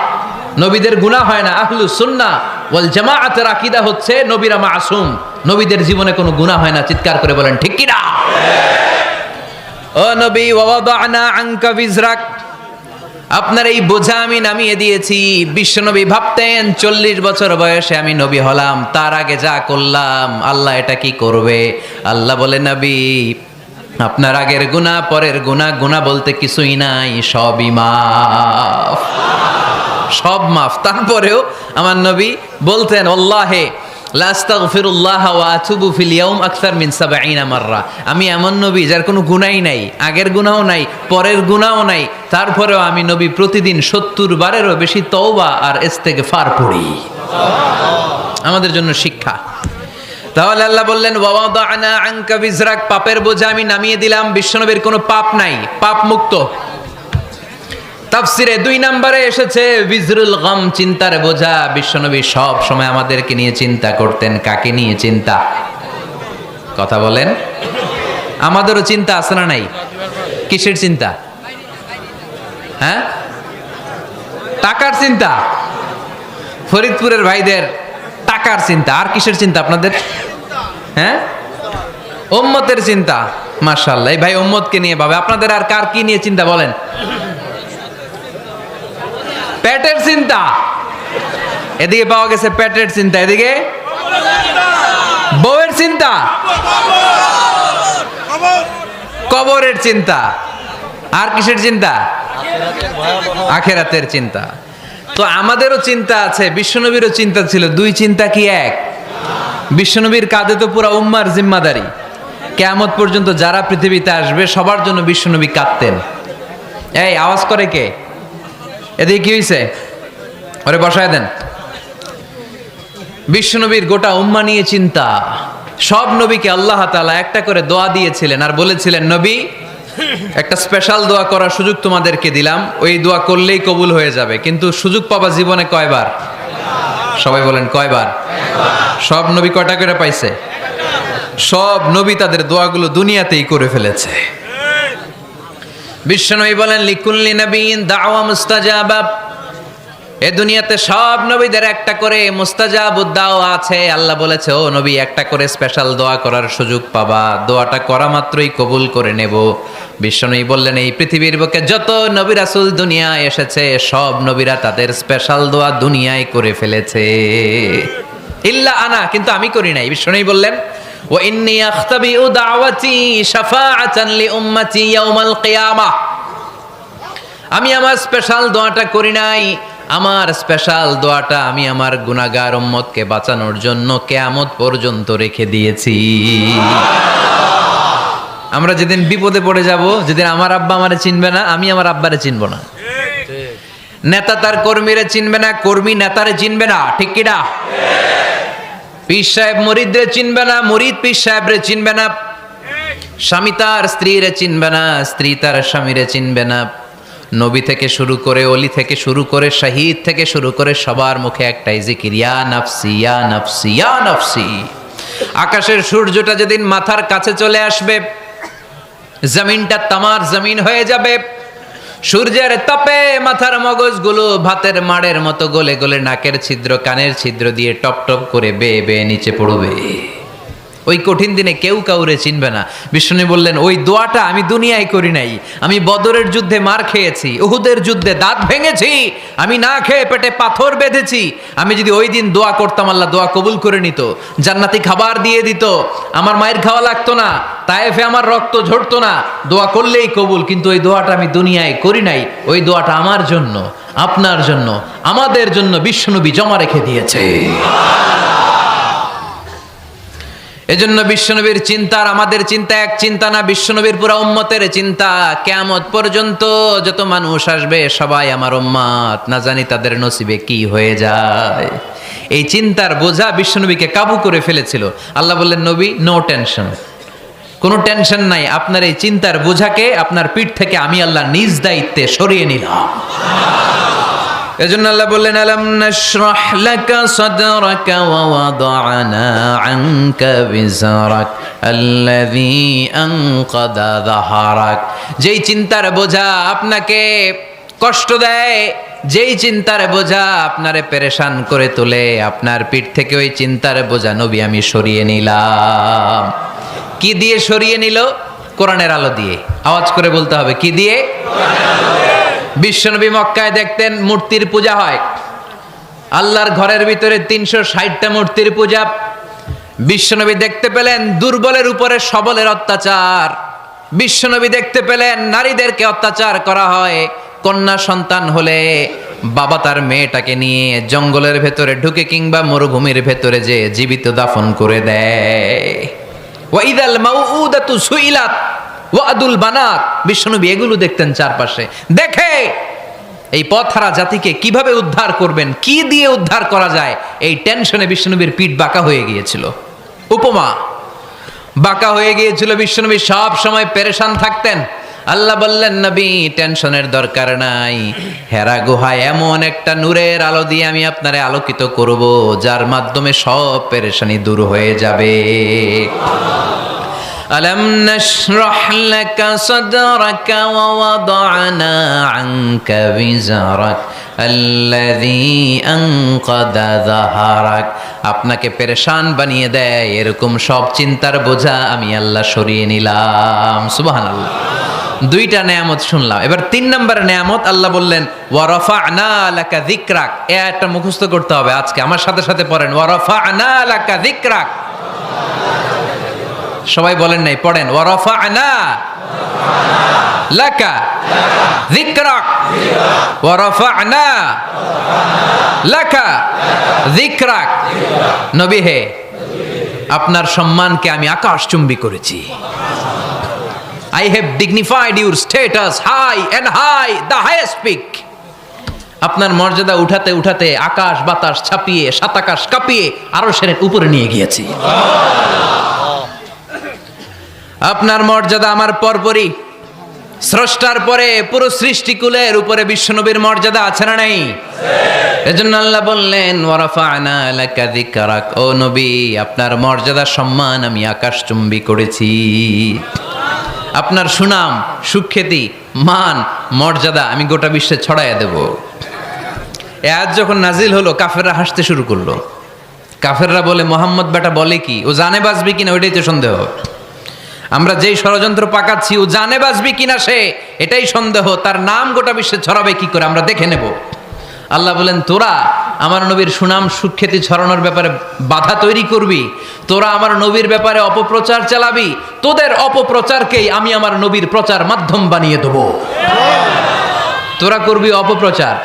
নবীদের গুনাহ হয় না। আহলুস সুন্নাহ ওয়াল জামাআতের আকীদা হচ্ছে নবীরা মাসুম, নবীদের জীবনে কোনো গুনাহ হয় না। চিৎকার করে বলেন ঠিক কি না? ও নবী, ওয়াদানা আনকা বিজরাক, আপনার এই বোঝা আমি নামিয়ে দিয়েছি। বিশ্বনবী ভাবতেন 40 বছর বয়সে আমি নবী হলাম, তার আগে যা করলাম আল্লাহ এটা কি করবে? আল্লাহ বলে, নবী আপনার আগের গুনাহ, পরের গুনাহ, গুনাহ বলতে কিছুই নাই, সবই মাফ, সব মাফ। তারপরেও আমার নবী বলতেন, আল্লাহে লা আস্তাগফিরুল্লাহ ওয়া আতুবু ফিল ইয়াউম আকসার মিন 70 মাররা। আমি এমন নবী যার কোনো গুনাহই নাই, আগের গুনাহও নাই, পরের গুনাহও নাই, তারপরেও আমি নবী প্রতিদিন 70 বারেরও বেশি তওবা আর ইস্তেগফার পড়ি। আমাদের জন্য শিক্ষা। তাহলে আল্লাহ বললেন, ওয়াদানা আনকা বিজরাক, পাপের বোঝা আমি নামিয়ে দিলাম। বিশ্বনবীর কোনো পাপ নাই, পাপ মুক্ত। তাফসিরে 2 নম্বরে এসেছে বিজরুল গাম, চিন্তার বোঝা। বিশ্বনবী সব সময় আমাদেরকে নিয়ে চিন্তা করতেন। কাকে নিয়ে চিন্তা? কথা বলেন। আমাদেরও চিন্তা আছে না নাই? কিসের চিন্তা? হ্যাঁ, টাকার চিন্তা। ফরিদপুরের ভাইদের টাকার চিন্তা। আর কিসের চিন্তা আপনাদের? হ্যাঁ, উম্মতের চিন্তা। মাশাআল্লাহ, এই ভাই উম্মতকে নিয়ে ভাবে। আপনাদের আর কার কি নিয়ে চিন্তা বলেন? পেটের চিন্তা। এদিকে পাওয়া গেছে পেটের চিন্তা, এদিকে বউয়ের চিন্তা, কবরের চিন্তা। আর কিসের চিন্তা? আখিরাতের চিন্তা। তো আমাদেরও চিন্তা আছে, বিশ্বনবীরও চিন্তা ছিল। 2 চিন্তা কি এক? বিশ্বনবীর কাঁধে তো পুরা উম্মার জিম্মাদারি। কিয়ামত পর্যন্ত যারা পৃথিবীতে আসবে সবার জন্য বিশ্বনবী কাঁদতেন। এই আওয়াজ করে কে? এদিকে কি হয়েছে? ওরে বসায় দেন। বিশ্বনবীর গোটা উম্মা নিয়ে চিন্তা। সব নবীকে আল্লাহ তাআলা একটা করে দোয়া দিয়েছিলেন আর বলেছিলেন, নবী একটা স্পেশাল দোয়া করার সুযোগ তোমাদেরকে দিলাম, ওই দোয়া করলেই কবুল হয়ে যাবে। কিন্তু সুযোগ পাবা জীবনে কয়বার? সবাই বলেন কয়বার? সব নবী কয়টা করে পাইছে? সব নবী তাদের দোয়াগুলো দুনিয়াতেই করে ফেলেছে। বিশ্বনবী বলেন, লিকুল্লি নবিয়্যিন দাওয়া মুস্তাজাবা। এই দুনিয়াতে সব নবীদের একটা করে মুস্তাজাবুদ দাওয়া আছে। আল্লাহ বলেছে, ও নবী একটা করে স্পেশাল দোয়া করার সুযোগ পাবা, দোয়াটা করা মাত্রই কবুল করে নেব। বিশ্বনবী বললেন, এই পৃথিবীর বুকে যত নবী রাসূল দুনিয়ায় এসেছে সব নবীরা তাদের স্পেশাল দোয়া দুনিয়ায় করে ফেলেছে, ইল্লা আনা, কিন্তু আমি করি নাই। বিশ্বনবী বললেন, ওয়া ইন্নী আখতাবিউ দাওয়াতি শাফাআতান লি উম্মতি ইয়াউমাল কিয়ামাহ। আমি আমার স্পেশাল দোয়াটা করি নাই, আমার স্পেশাল দোয়াটা আমি আমার গুনাহগার উম্মতকে বাঁচানোর জন্য কিয়ামত পর্যন্ত রেখে দিয়েছি। আমরা যেদিন বিপদে পড়ে যাব, যেদিন আমার আব্বা আমারে চিনবে না, আমি আমার আব্বারে চিনব না, নেতা তার কর্মীরে চিনবে না, কর্মী নেতারে চিনবে না, ঠিক কি না? পীর সাহেব মুরিদরে চিনবে না, মুরিদ পীর সাহেবরে চিনবে না, স্বামী তার স্ত্রীরে চিনবে না, স্ত্রী তার স্বামীরে চিনবে না। নবী থেকে শুরু করে, অলি থেকে শুরু করে, শহীদ থেকে শুরু করে সবার মুখে একটাই জিকির, ইয়া নাফসি ইয়া নাফসি ইয়া নাফসি। আকাশের সূর্যটা যেদিন মাথার কাছে চলে আসবে, জমিনটা তামার জমিন হয়ে যাবে। সূর্যের তাপে মাথার মগজগুলো ভাতের মাড়ের মতো গলে গলে নাকের ছিদ্র, কানের ছিদ্র দিয়ে টপ টপ করে বেয়ে বেয়ে নিচে পড়বে। ওই কঠিন দিনে কেউ কাউরে চিনবে না। বিষ্ণু বললেন, ওই দোয়াটা আমি দুনিয়ায় করি নাই। আমি বদরের যুদ্ধে মার খেয়েছি, উহুদের যুদ্ধে দাঁত ভেঙেছি, আমি না খেয়ে পেটে পাথর বেঁধেছি। আমি যদি ওই দিন দোয়া করতাম, আল্লাহ দোয়া কবুল করে নিত, জান্নাতি খাবার দিয়ে দিত, আমার মায়ের খাওয়া লাগতো না, তায়েফে আমার রক্ত ঝরতো না, দোয়া করলেই কবুল। কিন্তু ওই দোয়াটা আমি দুনিয়ায় করি নাই। ওই দোয়াটা আমার জন্য, আপনার জন্য, আমাদের জন্য বিশ্বনবী জমা রেখে দিয়েছে। এজন্য বিশ্বনবীর চিন্তা আর আমাদের চিন্তা এক চিন্তা না, বিশ্বনবীর পুরা উম্মতের চিন্তা। কিয়ামত পর্যন্ত যত মানুষ আসবে সবাই আমার উম্মত, না জানি তাদের নসিবে কি হয়ে যায়। এই চিন্তার বোঝা বিশ্বনবীকে কাবু করে ফেলেছিল। আল্লাহ বললেন, নবী নো টেনশন, কোনো টেনশন নাই, আপনার এই চিন্তার বোঝাকে আপনার পিঠ থেকে আমি আল্লাহ নিজ দায়িত্বে সরিয়ে নিলাম। এজন্য আল্লাহ বললেন, আলাম নাশরাহ লাকা সাদরাকা ওয়া ওয়াদা'না আনকা বিজরাক আল্লাযী আনকাদা যাহরাক। যেই চিন্তার বোঝা আপনাকে কষ্ট দেয়, যেই চিন্তার বোঝা আপনারে পেরেশান করে তোলে, আপনার পিঠ থেকে ওই চিন্তার বোঝা নবী আমি সরিয়ে নিলাম। কি দিয়ে সরিয়ে নিল? কোরআনের আলো দিয়ে। আওয়াজ করে বলতে হবে, কি দিয়ে? বিশ্বনবী মক্কায় দেখতেন মূর্তির পূজা হয়, আল্লাহর ঘরের ভিতরে 360টা মূর্তির পূজা। বিশ্বনবী দেখতে পেলেন দুর্বলের উপরে সবলের অত্যাচার। বিশ্বনবী দেখতে পেলেন নারীদেরকে অত্যাচার করা হয়। কন্যা সন্তান হলে বাবা তার মেয়েটাকে নিয়ে জঙ্গলের ভেতরে ঢুকে কিংবা মরুভূমির ভেতরে যে জীবিত দাফন করে দেয়। ওয়াইদাল মাউউদাতু সুইলাত ওয়াদুল বানাত। বিশ্বনবী এগুলো দেখতেন চারপাশে। দেখে এই পথহারা জাতিকে কিভাবে উদ্ধার করবেন, কি দিয়ে উদ্ধার করা যায়, এই টেনশনে বিশ্বনবীর পিঠ বাঁকা হয়ে গিয়েছিল। উপমা, বাঁকা হয়ে গিয়েছিল। বিশ্বনবী সব সময় পেরেশান থাকতেন। আল্লাহ বললেন, নবী টেনশনের দরকার নাই, হেরা গুহায় এমন একটা নূরের আলো দিয়ে আমি আপনারে আলোকিত করব, যার মাধ্যমে সব পেরেশানি দূর হয়ে যাবে। আলাম নাশরাহ লাকা সাদরাকা ওয়া ওয়াদা'না আনকা বিজরাক আল্লাযী আনকাদা যাহরাক। আপনাকে পেরেশান বানিয়ে দেয় এরকম সব চিন্তার বোঝা আমি আল্লাহ সরিয়ে নিলাম। সুবহানাল্লাহ। দুইটা নেয়ামত শুনলাম, এবার 3 নম্বর নেয়ামত। আল্লাহ বললেন, ওয়া রাফা'না লাকা যিকরাক। এটা মুখস্থ করতে হবে আজকে, আমার সাথে সাথে পড়েন, ওয়া রাফা'না লাকা যিকরাক। সবাই বলেন নাই, পড়েন, ওয়া রাফা'না লাকা যিকরাক ওয়া রাফা'না লাকা যিকরাক। নবী হে, আপনার সম্মানকে আমি আকাশচুম্বী করেছি। I have dignified your status high and high, the highest peak. আপনার মর্যাদা উঠাতে উঠাতে আকাশ বাতাস ছাপিয়ে সাত আকাশ কাঁপিয়ে আরশের উপরে নিয়ে গিয়েছি। আপনার মর্যাদা আমার পরপরই, স্রষ্টার পরে পুরো সৃষ্টিকুলের উপরে বিশ্বনবীর মর্যাদা আছে না নাই? এজন্য আল্লাহ বললেন, ওয়া রাফা'না লাকা যিকরাক। ও নবী, আপনার মর্যাদা সম্মান আমি আকাশচুম্বী করেছি। আপনার সুনাম, সুখ্যাতি, মান, মর্যাদা আমি গোটা বিশ্বে ছড়াইয়া দেব। এ আয়াত যখন নাজিল হলো, কাফেররা হাসতে শুরু করলো। কাফেররা বলে, মোহাম্মদ বেটা বলে কি, ও জানে বাঁচবি কিনা ওইটাই তো সন্দেহ। আমরা যেই ষড়যন্ত্র পাকাচ্ছি, ও জানে বাঁচবি কিনা সে এটাই সন্দেহ। তার নাম গোটা বিশ্বে ছড়াবে কি করে আমরা দেখে নেব। আল্লাহ বলেন, তোরা আমার নবীর সুনাম সুখ্যাতি ছড়ানোর ব্যাপারে বাধা তৈরি করবি, তোরা আমার নবীর ব্যাপারে অপপ্রচার চালাবি, তোদের অপপ্রচারকেই আমি আমার নবীর প্রচার মাধ্যম বানিয়ে দেব। তোরা করবি অপপ্রচার।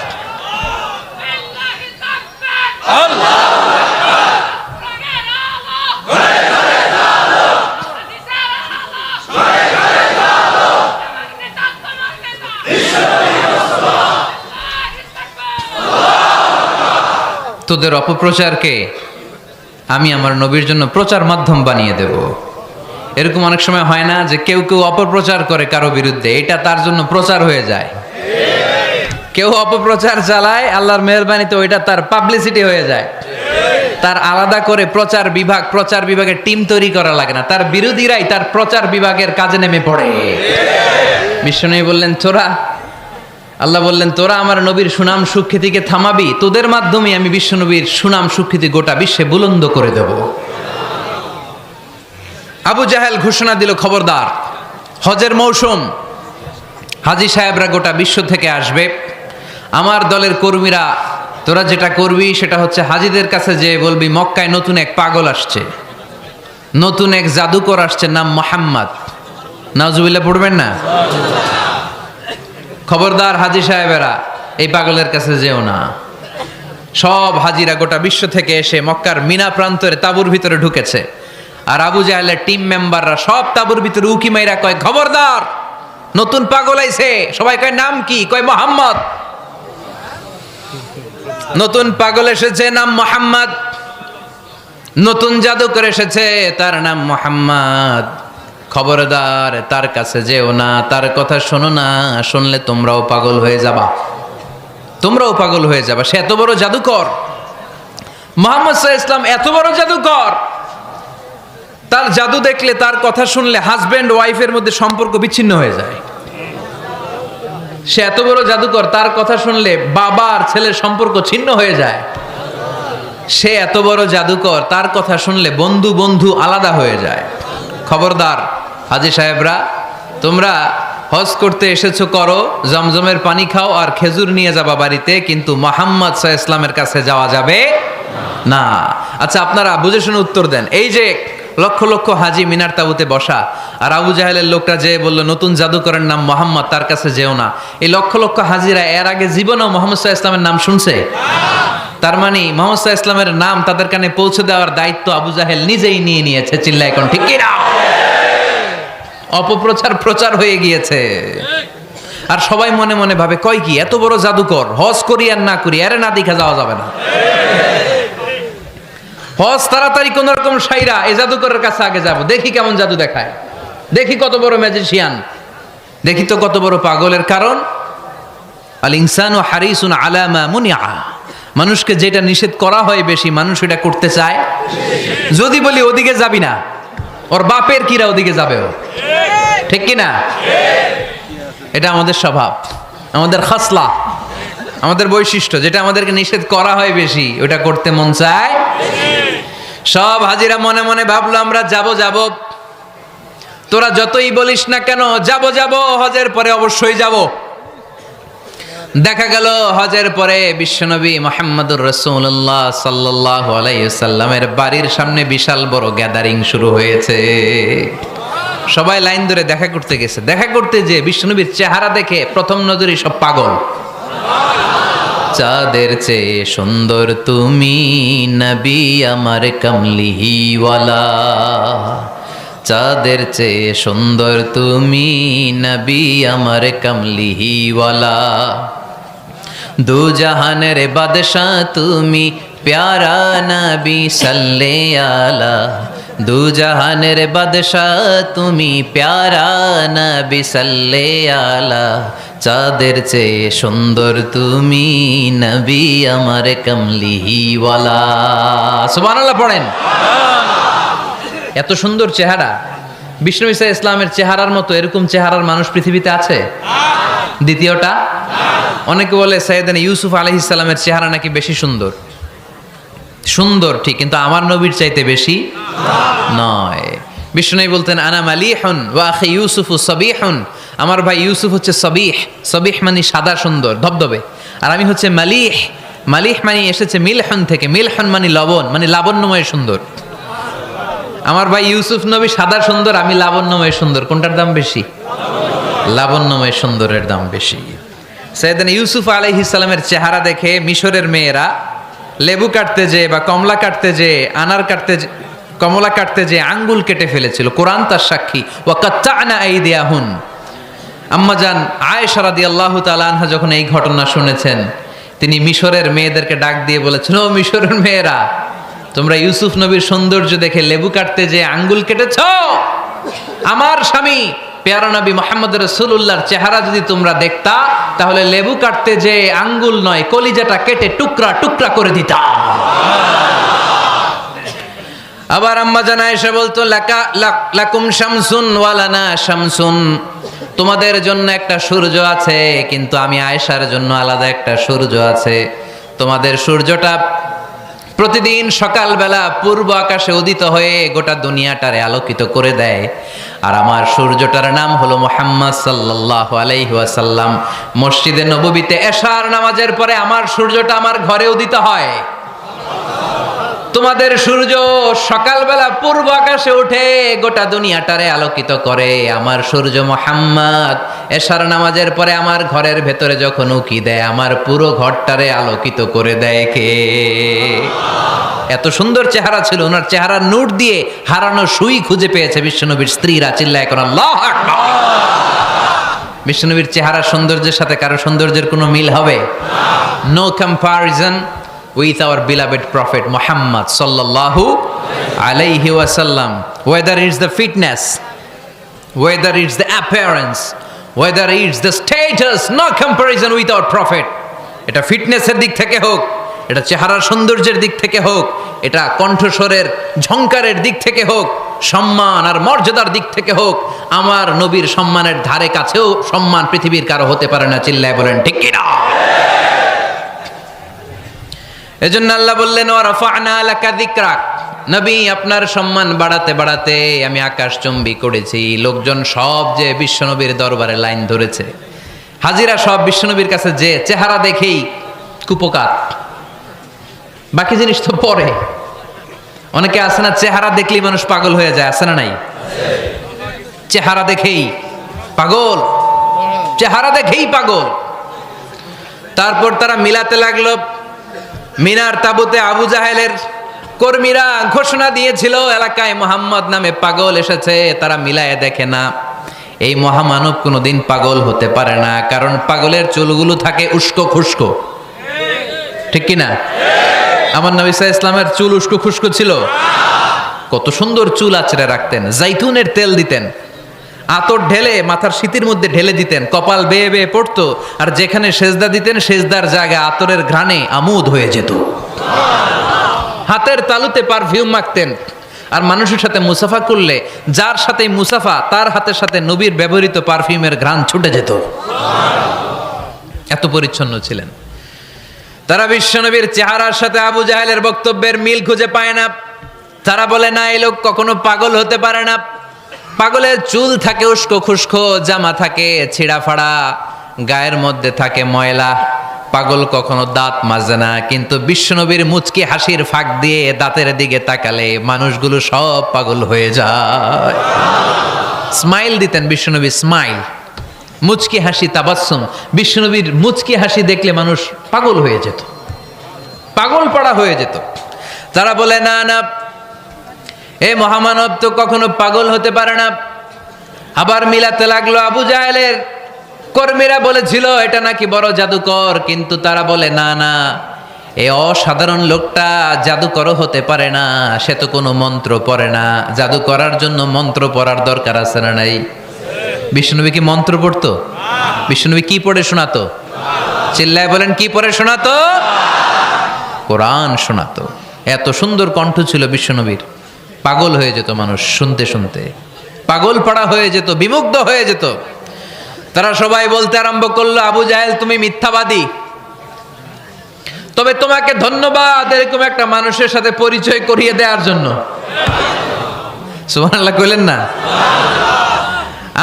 তোদের অপপ্রচারকে আমি আমার নবীর জন্য প্রচার মাধ্যম বানিয়ে দেব। এরকম অনেক সময় হয় না যে কেউ কেউ অপপ্রচার করে কারো বিরুদ্ধে, এটা তার জন্য প্রচার হয়ে যায়। কেউ অপপ্রচার চালায়, আল্লাহর মেহেরবানিতে ওইটা তার পাবলিসিটি হয়ে যায়। তার আলাদা করে প্রচার বিভাগের টিম তৈরি করা লাগে না, তার বিরোধীরাই তার প্রচার বিভাগের কাজে নেমে পড়ে। বিশ্বনবী বললেন, আল্লাহ বললেন, তোরা আমার নবীর সুনাম সুখ্যাতিকে থামাবি, তোদের মাধ্যমে আমি বিশ্বনবীর সুনাম সুখ্যাতি গোটা বিশ্বে বুলন্দ করে দেব। আবু জাহেল ঘোষণা দিল, খবরদার, হজের মৌসুম, হাজী সাহেবরা গোটা বিশ্ব থেকে আসবে। আমার দলের কর্মীরা, তোরা যেটা করবি সেটা হচ্ছে হাজীদের কাছে যে বলবি, মক্কায় নতুন এক পাগল আসছে, নতুন এক জাদুকর আসছে, নাম মুহাম্মদ। নাউজুবিল্লাহ পড়বেন না? খবরদার হাজী সাহেবেরা, এই পাগলের কাছে যেও না। সব হাজিরা গোটা বিশ্ব থেকে এসে মক্কার মিনা প্রান্তরে তাঁবুর ভিতরে ঢুকেছে। আর আবু জাহেলের টিম মেম্বাররা সব তাবুর ভিতরে উকি মাইরা কয়, খবরদার, নতুন পাগল আইছে। সবাই কয়, নাম কি? কয়, মোহাম্মদ। নতুন পাগল এসেছে, নাম মোহাম্মদ। নতুন জাদুকর এসেছে, তার নাম মোহাম্মদ। খবরদার, তার কাছে যেও না, তার কথা শোনো না, শুনলে তোমরাও পাগল হয়ে যাবা, তোমরাও পাগল হয়ে যাবা। সে এত বড় জাদুকর, মুহাম্মদ সাল্লাল্লাহু আলাইহি ওয়াসাল্লাম এত বড় জাদুকর। তার জাদু দেখলে, তার কথা শুনলে হাজবেন্ড ওয়াইফের মধ্যে সম্পর্ক বিচ্ছিন্ন হয়ে যায়। সে এত বড় জাদুকর, তার কথা শুনলে বাবা আর ছেলের সম্পর্ক ছিন্ন হয়ে যায়। সে এত বড় জাদুকর, তার কথা শুনলে বন্ধু বন্ধু আলাদা হয়ে যায়। খবরদার হাজী সাহেবরা, তোমরা হজ করতে এসেছো, করো, জমজমের পানি খাও আর খেজুর নিয়ে যাবা বাড়িতে, কিন্তু মুহাম্মদ সাল্লাল্লাহু আলাইহি ওয়াসাল্লামের কাছে যাওয়া যাবে না। আচ্ছা, আপনারা বুঝে শুনে উত্তর দেন। এই যে লক্ষ লক্ষ হাজি মিনার তাবুতে বসা, আর আবু জাহেলের লোকটা যে বললো নতুন জাদুকরের নাম মোহাম্মদ, তার কাছে যেও না, এই লক্ষ লক্ষ হাজিরা এর আগে জীবনেও মুহাম্মদ সাল্লাল্লাহু আলাইহি ওয়াসাল্লামের নাম শুনছে? তার মানে মুহাম্মদ সাল্লাল্লাহু আলাইহি ওয়াসাল্লামের নাম তাদের কানে পৌঁছে দেওয়ার দায়িত্ব আবু জাহেল নিজেই নিয়ে নিয়েছে। চিল্লায় এখন ঠিক কি না? অপপ্রচার প্রচার হয়ে গিয়েছে। আর সবাই মনে মনে ভাবে, কয় কি, এত বড় জাদুকর, হজ করি আর না করি, আরে না দেখা যাওয়া যাবে না। হজ তাড়াতাড়ি কোন রকম সাইরা এই জাদুকরের কাছে আগে যাব, দেখি কেমন জাদু দেখায়, দেখি কত বড় ম্যাজিশিয়ান, দেখি তো কত বড় পাগলের। কারণ আল ইনসানু হারিসুন আলা মা মুনিআ, মানুষকে যেটা নিষেধ করা হয় বেশি, মানুষ এটা করতে চায়। যদি বলি ওদিকে যাবি না, ওর বাপের কিরা ওদিকে যাবে, ও ঠিক কি না? এটা আমাদের স্বভাব, আমাদের খাসলা, আমাদের বৈশিষ্ট্য। যেটা আমাদেরকে নিষেধ করা হয় বেশি, ওটা করতে মন চায়। সব হাজিরা মনে মনে ভাবলো, আমরা যাব যাব, তোরা যতই বলিস না কেন যাব যাব, হজের পরে অবশ্যই যাব। দেখা গেল হজের পরে বিশ্বনবী মুহাম্মদুর রাসূলুল্লাহ সাল্লাল্লাহু আলাইহি ওয়াসাল্লামের বাড়ির সামনে বিশাল বড় গ্যাদারিং শুরু হয়েছে। সবাই লাইন ধরে দেখা করতে গেছে। দেখা করতে যে বিশ্বনবীর চেহারা দেখে প্রথম নজরে সব পাগল। চাঁদের চেয়ে সুন্দর তুমি নবী আমার কামলিওয়ালা, চাঁদের চেয়ে সুন্দর তুমি নবী আমার কামলিওয়ালা, দু জাহানের বাদশাহ তুমি প্যারা নবী সাল্লে আলা, দু জাহানের বাদশাহ তুমি প্যারা নবী সাল্লে আলা, চাঁদের চেয়ে সুন্দর তুমি নবী আমার কামলিওয়ালা। সুবহানাল্লাহ পড়েন। এত সুন্দর চেহারা, বিষ্ণু ঈসা ইসলামের চেহারার মতো এরকম চেহারার মানুষ পৃথিবীতে আছে? দ্বিতীয়টা, অনেকে বলে সাইয়েদনা ইউসুফ আলাইহিস সালামের চেহারা নাকি বেশি সুন্দর। সুন্দর ঠিক, কিন্তু আমার নবীর চাইতে বেশি নয়। বিষ্ণু বলতেন, আনা মালিহুন ওয়া আখি ইউসুফু সাবিহুন, আমার ভাই ইউসুফ হচ্ছে সবিহ, সবিহ মানে সাদা সুন্দর ধবধবে, আর আমি হচ্ছে মালিহ, মালিহ মানে এসেছে মিলহন থেকে, মিলহন মানে লবণ, মানে লাবণ্যময় সুন্দর। আমার ভাই ইউসুফ নবী সাদা সুন্দর, আমি লাবণ্যময় সুন্দর। কোনটার দাম বেশি? লাবণ্যময় সুন্দরের দাম বেশি। সাইয়েদনা ইউসুফ আলাইহিস সালামের চেহারা দেখে মিশরের মেয়েরা লেবু কাটতে যে বা কমলা কাটতে যে, আনার কাটতে, কমলা কাটতে যে আঙ্গুল কেটে ফেলেছিল। কোরআন তার সাক্ষী। ওয়া কাত্তা'না আইদিয়াহুন। আম্মাজান আয়েশা রাদিয়াল্লাহু তাআলা আনহা যখন এই ঘটনা শুনেছেন, তিনি মিশরের মেয়েদেরকে ডাক দিয়ে বলেছেন, ও মিশরের মেয়েরা, তোমরা ইউসুফ নবীর সৌন্দর্য দেখে লেবু কাটতে যে আঙ্গুল কেটেছ, আমার স্বামী পেয়ারা নবী মুহাম্মদ রাসূলুল্লাহর চেহারা যদি তোমরা দেখতা, তাহলে লেবু কাটতে যে আঙ্গুল নয়, কলিজাটা কেটে টুকরা টুকরা করে দিতা। আবার আম্মা জান আয়েশা বলতো, লাকুম শামসুন ওয়া লানা শামসুন, তোমাদের জন্য একটা সূর্য আছে, কিন্তু আমি আয়েশার জন্য আলাদা একটা সূর্য আছে। তোমাদের সূর্যটা প্রতিদিন সকালবেলা পূর্ব আকাশে উদিত হয়ে গোটা দুনিয়াটারে আলোকিত করে দেয়, আর আমার সূর্যটার নাম হলো মুহাম্মদ সাল্লাল্লাহু আলাইহি ওয়াসাল্লাম। মসজিদে নববীতে এশার নামাজের পরে আমার সূর্যটা আমার ঘরে উদিত হয়। তোমাদের সূর্য সকালবেলা পূর্ব আকাশে উঠে গোটা দুনিয়াটারে আলোকিত করে। আমার সূর্য মুহাম্মদ এশার নামাজের পরে আমার ঘরের ভেতরে যখন উকি দেয়, আমার পুরো ঘরটারে আলোকিত করে দেয় কে? এত সুন্দর চেহারা ছিল, ওনার চেহারার নূর দিয়ে হারানো সুই খুঁজে পেয়েছে বিশ্বনবীর স্ত্রীরা। চিল্লায় কোন আল্লাহু আকবার। বিশ্বনবীর চেহারার সৌন্দর্যের সাথে কারো সৌন্দর্যের কোনো মিল হবে? No comparison with our beloved prophet Muhammad sallallahu alayhi wasallam. Whether it's the fitness, whether it's the appearance, whether it's the status, no comparison with our prophet. এটা ফিটনেসের দিক থেকে হোক, এটা চেহারার সৌন্দর্যের দিক থেকে হোক, এটা কণ্ঠস্বরের ঝংকারের দিক থেকে হোক, সম্মান আর মর্যাদার দিক থেকে হোক, আমার নবীর সম্মানের ধারে কাছেও সম্মান পৃথিবীর কারো হতে পারে না। চিল্লায় বলেন ঠিক কিনা? এজন্য আল্লাহ বললেন ওয়া রাফা'না লাকা যিকরাক, নবী আপনার সম্মান বাড়াতে বাড়াতে আমি আকাশচুম্বী করেছি। লোকজন সব যে বিশ্বনবীর দরবারে লাইন ধরেছে, হাজিরা সব বিশ্বনবীর কাছে যে চেহারা দেখেই কুপকার, বাকি জিনিস তো পরে। অনেকে আছে না, চেহারা দেখলেই মানুষ পাগল হয়ে যায়, আছে না নাই? চেহারা দেখেই পাগল, চেহারা দেখেই পাগল। তারপর তারা মিলাতে লাগলো। মিনার তাবুতে আবু জাহেলের কর্মীরা ঘোষণা দিয়েছিল এলাকায় মুহাম্মদ নামে পাগল এসেছে। তারা মিলায়ে দেখে না, এই মহামানব কোনোদিন পাগল হতে পারে না, কারণ পাগলের চুলগুলো থাকে উস্কো খুস্কো, ঠিক কিনা? আমার নবী সাল্লাল্লাহু আলাইহি ওয়াসাল্লামের চুল উস্কো খুস্কো ছিল? কত সুন্দর চুল আঁচড়ে রাখতেন, জাইতুনের তেল দিতেন, আতর ঢেলে মাথার শীতের মধ্যে ঢেলে দিতেন, কপাল বেয়ে বেয়ে পড়তো, আর যেখানে সেজদা দিতেন সেজদার জায়গায় আতরের ঘ্রাণে আমোদ হয়ে যেত। হাতের তালুতে পারফিউম মাখতেন, আর মানুষের সাথে মুসাফা করলে যার সাথে মুসাফা তার হাতের সাথে নবীর ব্যবহৃত পারফিউমের ঘ্রাণ ছুটে যেত। এত পরিচ্ছন্ন ছিলেন তারা। বিশ্বনবীর চেহারার সাথে আবু জাহেলের বক্তব্যের মিল খুঁজে পায় না। তারা বলে না, এই লোক কখনো পাগল হতে পারে না। পাগলের চুল থাকে উস্কো খুস্কো, জামা থাকে ছিঁড়া ফাড়া, গায়ের মধ্যে থাকে ময়লা। পাগল কখনো দাঁত মাজে না, কিন্তু বিশ্বনবীর মুচকি হাসির ফাঁক দিয়ে দাঁতের দিকে তাকালে মানুষগুলো সব পাগল হয়ে যায়। স্মাইল দিতেন বিশ্বনবী, স্মাইল, মুচকি হাসি, তাবাসসুম। বিশ্বনবীর মুচকি হাসি দেখলে মানুষ পাগল হয়ে যেত, পাগল পাড়া হয়ে যেত। তারা বলে না না, এ মহামানব তো কখনো পাগল হতে পারে না। আবার মিলাতে লাগলো। আবু জাহেলের কর্মীরা বলেছিল এটা নাকি বড় জাদুকর, কিন্তু তারা বলে না না, এ অসাধারণ লোকটা জাদুকরও হতে পারে না, সে তো কোনো মন্ত্র পড়ে না। জাদু করার জন্য মন্ত্র পড়ার দরকার আছে না নাই? বিষ্ণুনবী কি মন্ত্র পড়তো? বিষ্ণুনবী কি পড়ে শোনাতো? চিল্লায় বলেন, কি পড়ে শোনাতো? কোরআন শোনাতো। এত সুন্দর কণ্ঠ ছিল বিশ্বনবীর, পাগল হয়ে যেত মানুষ শুনতে শুনতে, পাগল পাড়া হয়ে যেত, বিমুগ্ধ হয়ে যেত। তারা সবাই বলতে আরম্ভ করলো, আবু জাহেল তুমি মিথ্যাবাদী, তবে তোমাকে ধন্যবাদ এরকম একটা মানুষের সাথে পরিচয় করিয়ে দেওয়ার জন্য। সুবহানাল্লাহ কইলেন না?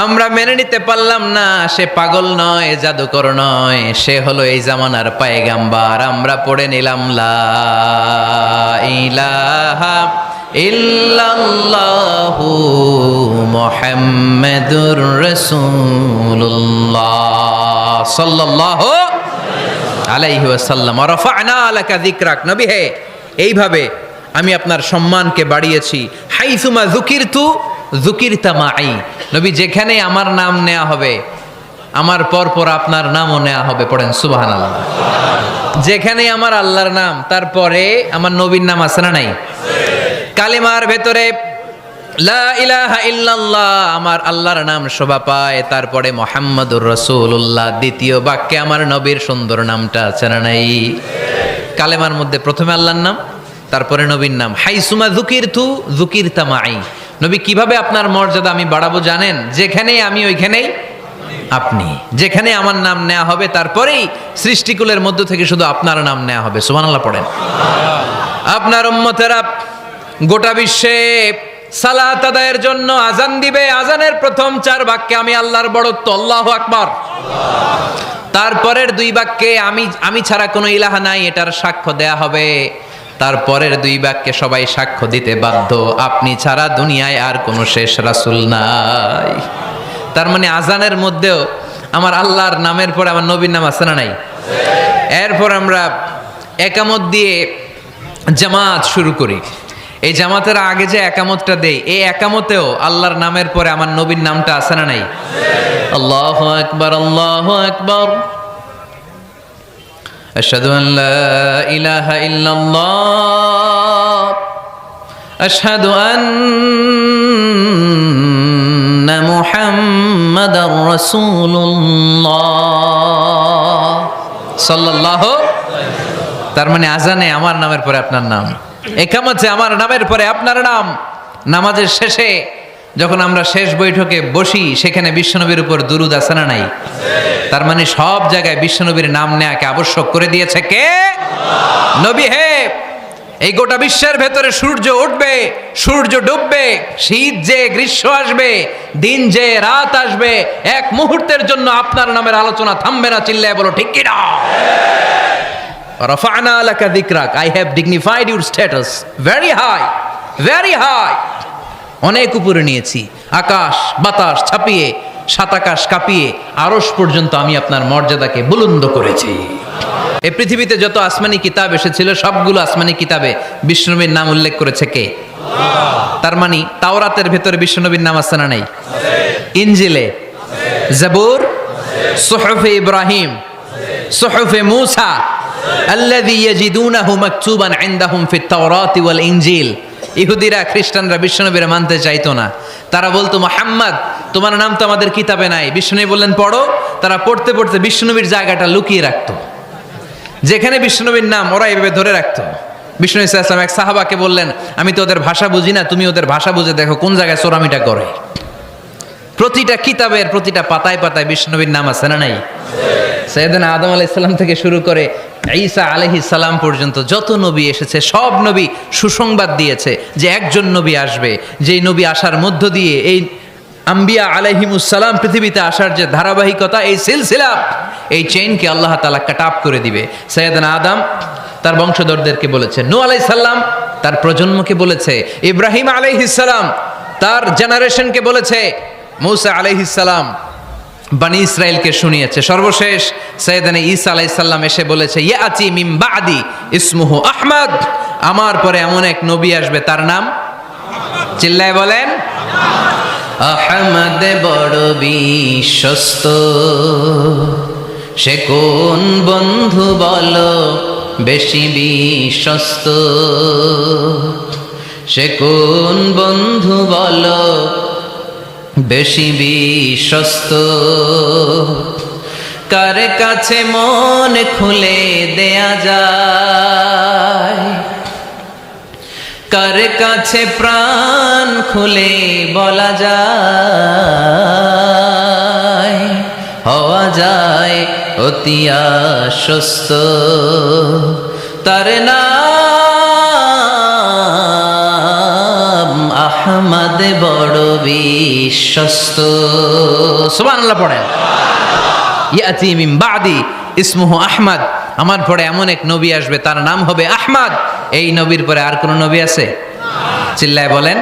আমরা মেনে নিতে পারলাম না সে পাগল নয়, জাদুকর নয়, সে হলো এই জামানার পায়গাম্বার। আমরা পড়ে নিলাম লা ইলাহা ইল্লাল্লাহু মুহাম্মাদুর রাসূলুল্লাহ সাল্লাল্লাহু আলাইহি ওয়াসাল্লাম। রাফা'না লাকা যিকরাক, নবী হে এইভাবে আমি আপনার সম্মানকে বাড়িয়েছি। হাইসুমা যুকিরতু যুকিরতা মাই, নবী যেখানে আমার নাম নেওয়া হবে আমার পর পর আপনার নামও নেওয়া হবে। পড়েন সুবহানাল্লাহ। যেখানে আমার আল্লাহর নাম, তারপরে আমার নবীর নাম আছে না নাই? কালিমার ভেতরে লা ইলাহা ইল্লাল্লাহ আমার আল্লাহর নাম শোভা পায়, তারপরে মুহাম্মাদুর রাসূলুল্লাহ দ্বিতীয় বাক্যে আমার নবীর সুন্দর নামটা আছে না নাই? কালেমার মধ্যে প্রথমে আল্লাহর নাম, তারপরে নবীর নাম। হাইসুমা যুকিরতু যুকিরতা মাই, নবী কিভাবে আপনার মর্যাদা আমি বাড়াবো জানেন? যেখানেই আমি ওইখানেই আপনি, যেখানে আমার নাম নেওয়া হবে তারপরেই সৃষ্টিকুলের মধ্য থেকে শুধু আপনার নাম নেওয়া হবে। সুবহানাল্লাহ পড়েন। আপনার উম্মতেরা গোটা বিশ্বে সালাত আদায়ের জন্য আজান দিবে, আজানের প্রথম 4 বাক্যে আমি আল্লাহর বড়ত্ব আল্লাহু আকবার, তারপরের 2 বাক্যে আমি ছাড়া কোনো ইলাহা নাই এটার সাক্ষ্য দেয়া হবে। তারপরের দুই বাক্যে সবাই সাক্ষ্য দিতে বাধ্য, আপনি ছাড়া দুনিয়ায় আর কোনো শেষ রাসূল নাই। তার মানে আজানের মধ্যেও আমার আল্লাহর নামের পরে আমার নবীর নাম আছে না নাই? এরপর আমরা একামত দিয়ে জামাত শুরু করি। এই জামাতের আগে যে একামতটা দেই, এই একামতেও আল্লাহর নামের পরে আমার নবীর নামটা আছে না নাই? আল্লাহু আকবার, আল্লাহু আকবার, আশহাদু আন লা ইলাহা ইল্লাল্লাহ, আশহাদু আন্না মুহাম্মাদার রাসূলুল্লাহ সাল্লাল্লাহু। তার মানে আজানে আমার নামের পরে আপনার নাম, একামতে আমার নামের পরে আপনার নাম। নামাজের শেষে যখন আমরা শেষ বৈঠকে বসি, সেখানে বিশ্বনবীর উপর দুরূদ আছে না নাই? তার মানে সব জায়গায় বিশ্বনবীর নাম নেয়াকে আবশ্যক করে দিয়েছে কে? নবী হে। এই গোটা বিশ্বের ভেতরে সূর্য উঠবে, সূর্য ডুববে, শীত যে গ্রীষ্ম আসবে, দিন যে রাত আসবে, এক মুহূর্তের জন্য আপনার নামের আলোচনা থামবে না। চিল্লায় বলো ঠিক কি না? রাফা'না লাকা যিকরাক, I have dignified your status very high, very high। অনেক উপরে নিয়েছি, আকাশ বাতাস ছাপিয়ে, সাত আকাশ কাঁপিয়ে আরশ পর্যন্ত আমি আপনার মর্যাদাকে বুলন্দ করেছি। এই পৃথিবীতে যত আসমানি কিতাব এসেছিল, সবগুলো আসমানি কিতাবে বিষ্ণুনবীর নাম উল্লেখ করেছে কে? তার মানে তাওরাতের ভেতরে বিষ্ণুনবীর নাম আছে না নাই? ইনজিলে, জাবুর, সুহুফে ইব্রাহিম, সুহুফে মূসা, আল্লাযী ইয়াজিদুনাহু মাকতুবান ইনদাহুম ফিত তাওরাতি ওয়াল ইনজিল। ইহুদিরা খ্রিস্টানরা বিশ্বনবীর মানতে চাইতো না। তারা বলতো, মুহাম্মদ তোমার নাম তো আমাদের কিতাবে নাই। বিশ্বনবী বললেন পড়ো। তারা পড়তে পড়তে বিশ্বনবীর জায়গাটা লুকিয়ে রাখতো, যেখানে বিশ্বনবীর নাম ওরা এভাবে ধরে রাখতো। বিষ্ণু ইসা ইসলাম এক সাহাবাকে বললেন, আমি তো ওদের ভাষা বুঝি না, তুমি ওদের ভাষা বুঝে দেখো কোন জায়গায় চোরামিটা করে। প্রতিটা কিতাবের প্রতিটা পাতায় পাতায় বিষ্ণুনবীর নাম আছে না নাই? সাইয়েদনা আদম আলাইহিস সালাম থেকে শুরু করে ঈসা আলাইহিস সালাম পর্যন্ত যত নবী এসেছে, সব নবী সুসংবাদ দিয়েছে যে একজন নবী আসবে, যেই নবী আসার মধ্য দিয়ে এই আম্বিয়া আলাইহিমুস সালাম পৃথিবীতে আসার যে ধারাবাহিকতা, এই সিলসিলা, এই চেইনকে আল্লাহ তাআলা কাট অফ করে দিবে। সাইয়েদনা আদম তার বংশধরদেরকে বলেছে, নূহ আলাইহিস সালাম তার প্রজন্মকে বলেছে, ইব্রাহিম আলাইহিস সালাম তার জেনারেশনকে বলেছে, মূসা আলাইহিস সালাম বনি ইসরাইলকে শুনিয়েছে। সর্বশেষ সাইয়েদনা ঈসা আলাইহিস সালাম এসে বলেছে, ইয়াতি মিন বাদি ইসমুহু আহমদ, আমার পরে এমন এক নবী আসবে তার নাম, চিল্লায় বলেন, আহমদ বড় বিশ্বস্ত, সে কোন বন্ধু বলো বেশি বিশ্বস্ত, সে কোন বন্ধু বলো বেশি বিশ্বস্ত, কার কাছে মন খুলে দেয়া যায়, কার কাছে প্রাণ খুলে বলা যায়, হওয়া যায় অতি আশ্বস্ত, তার নাম আহমদ বড় বিশ্বস্ত। সুবহানাল্লাহ পড়েন। ইয়াতি মিন বাদি ইসমুহু আহমদ, আমার পরে এমন এক নবী আসবে তার নাম হবে আহমদ। এই নবীর পরে আর কোন নবী আছে? চিল্লায় বলেন,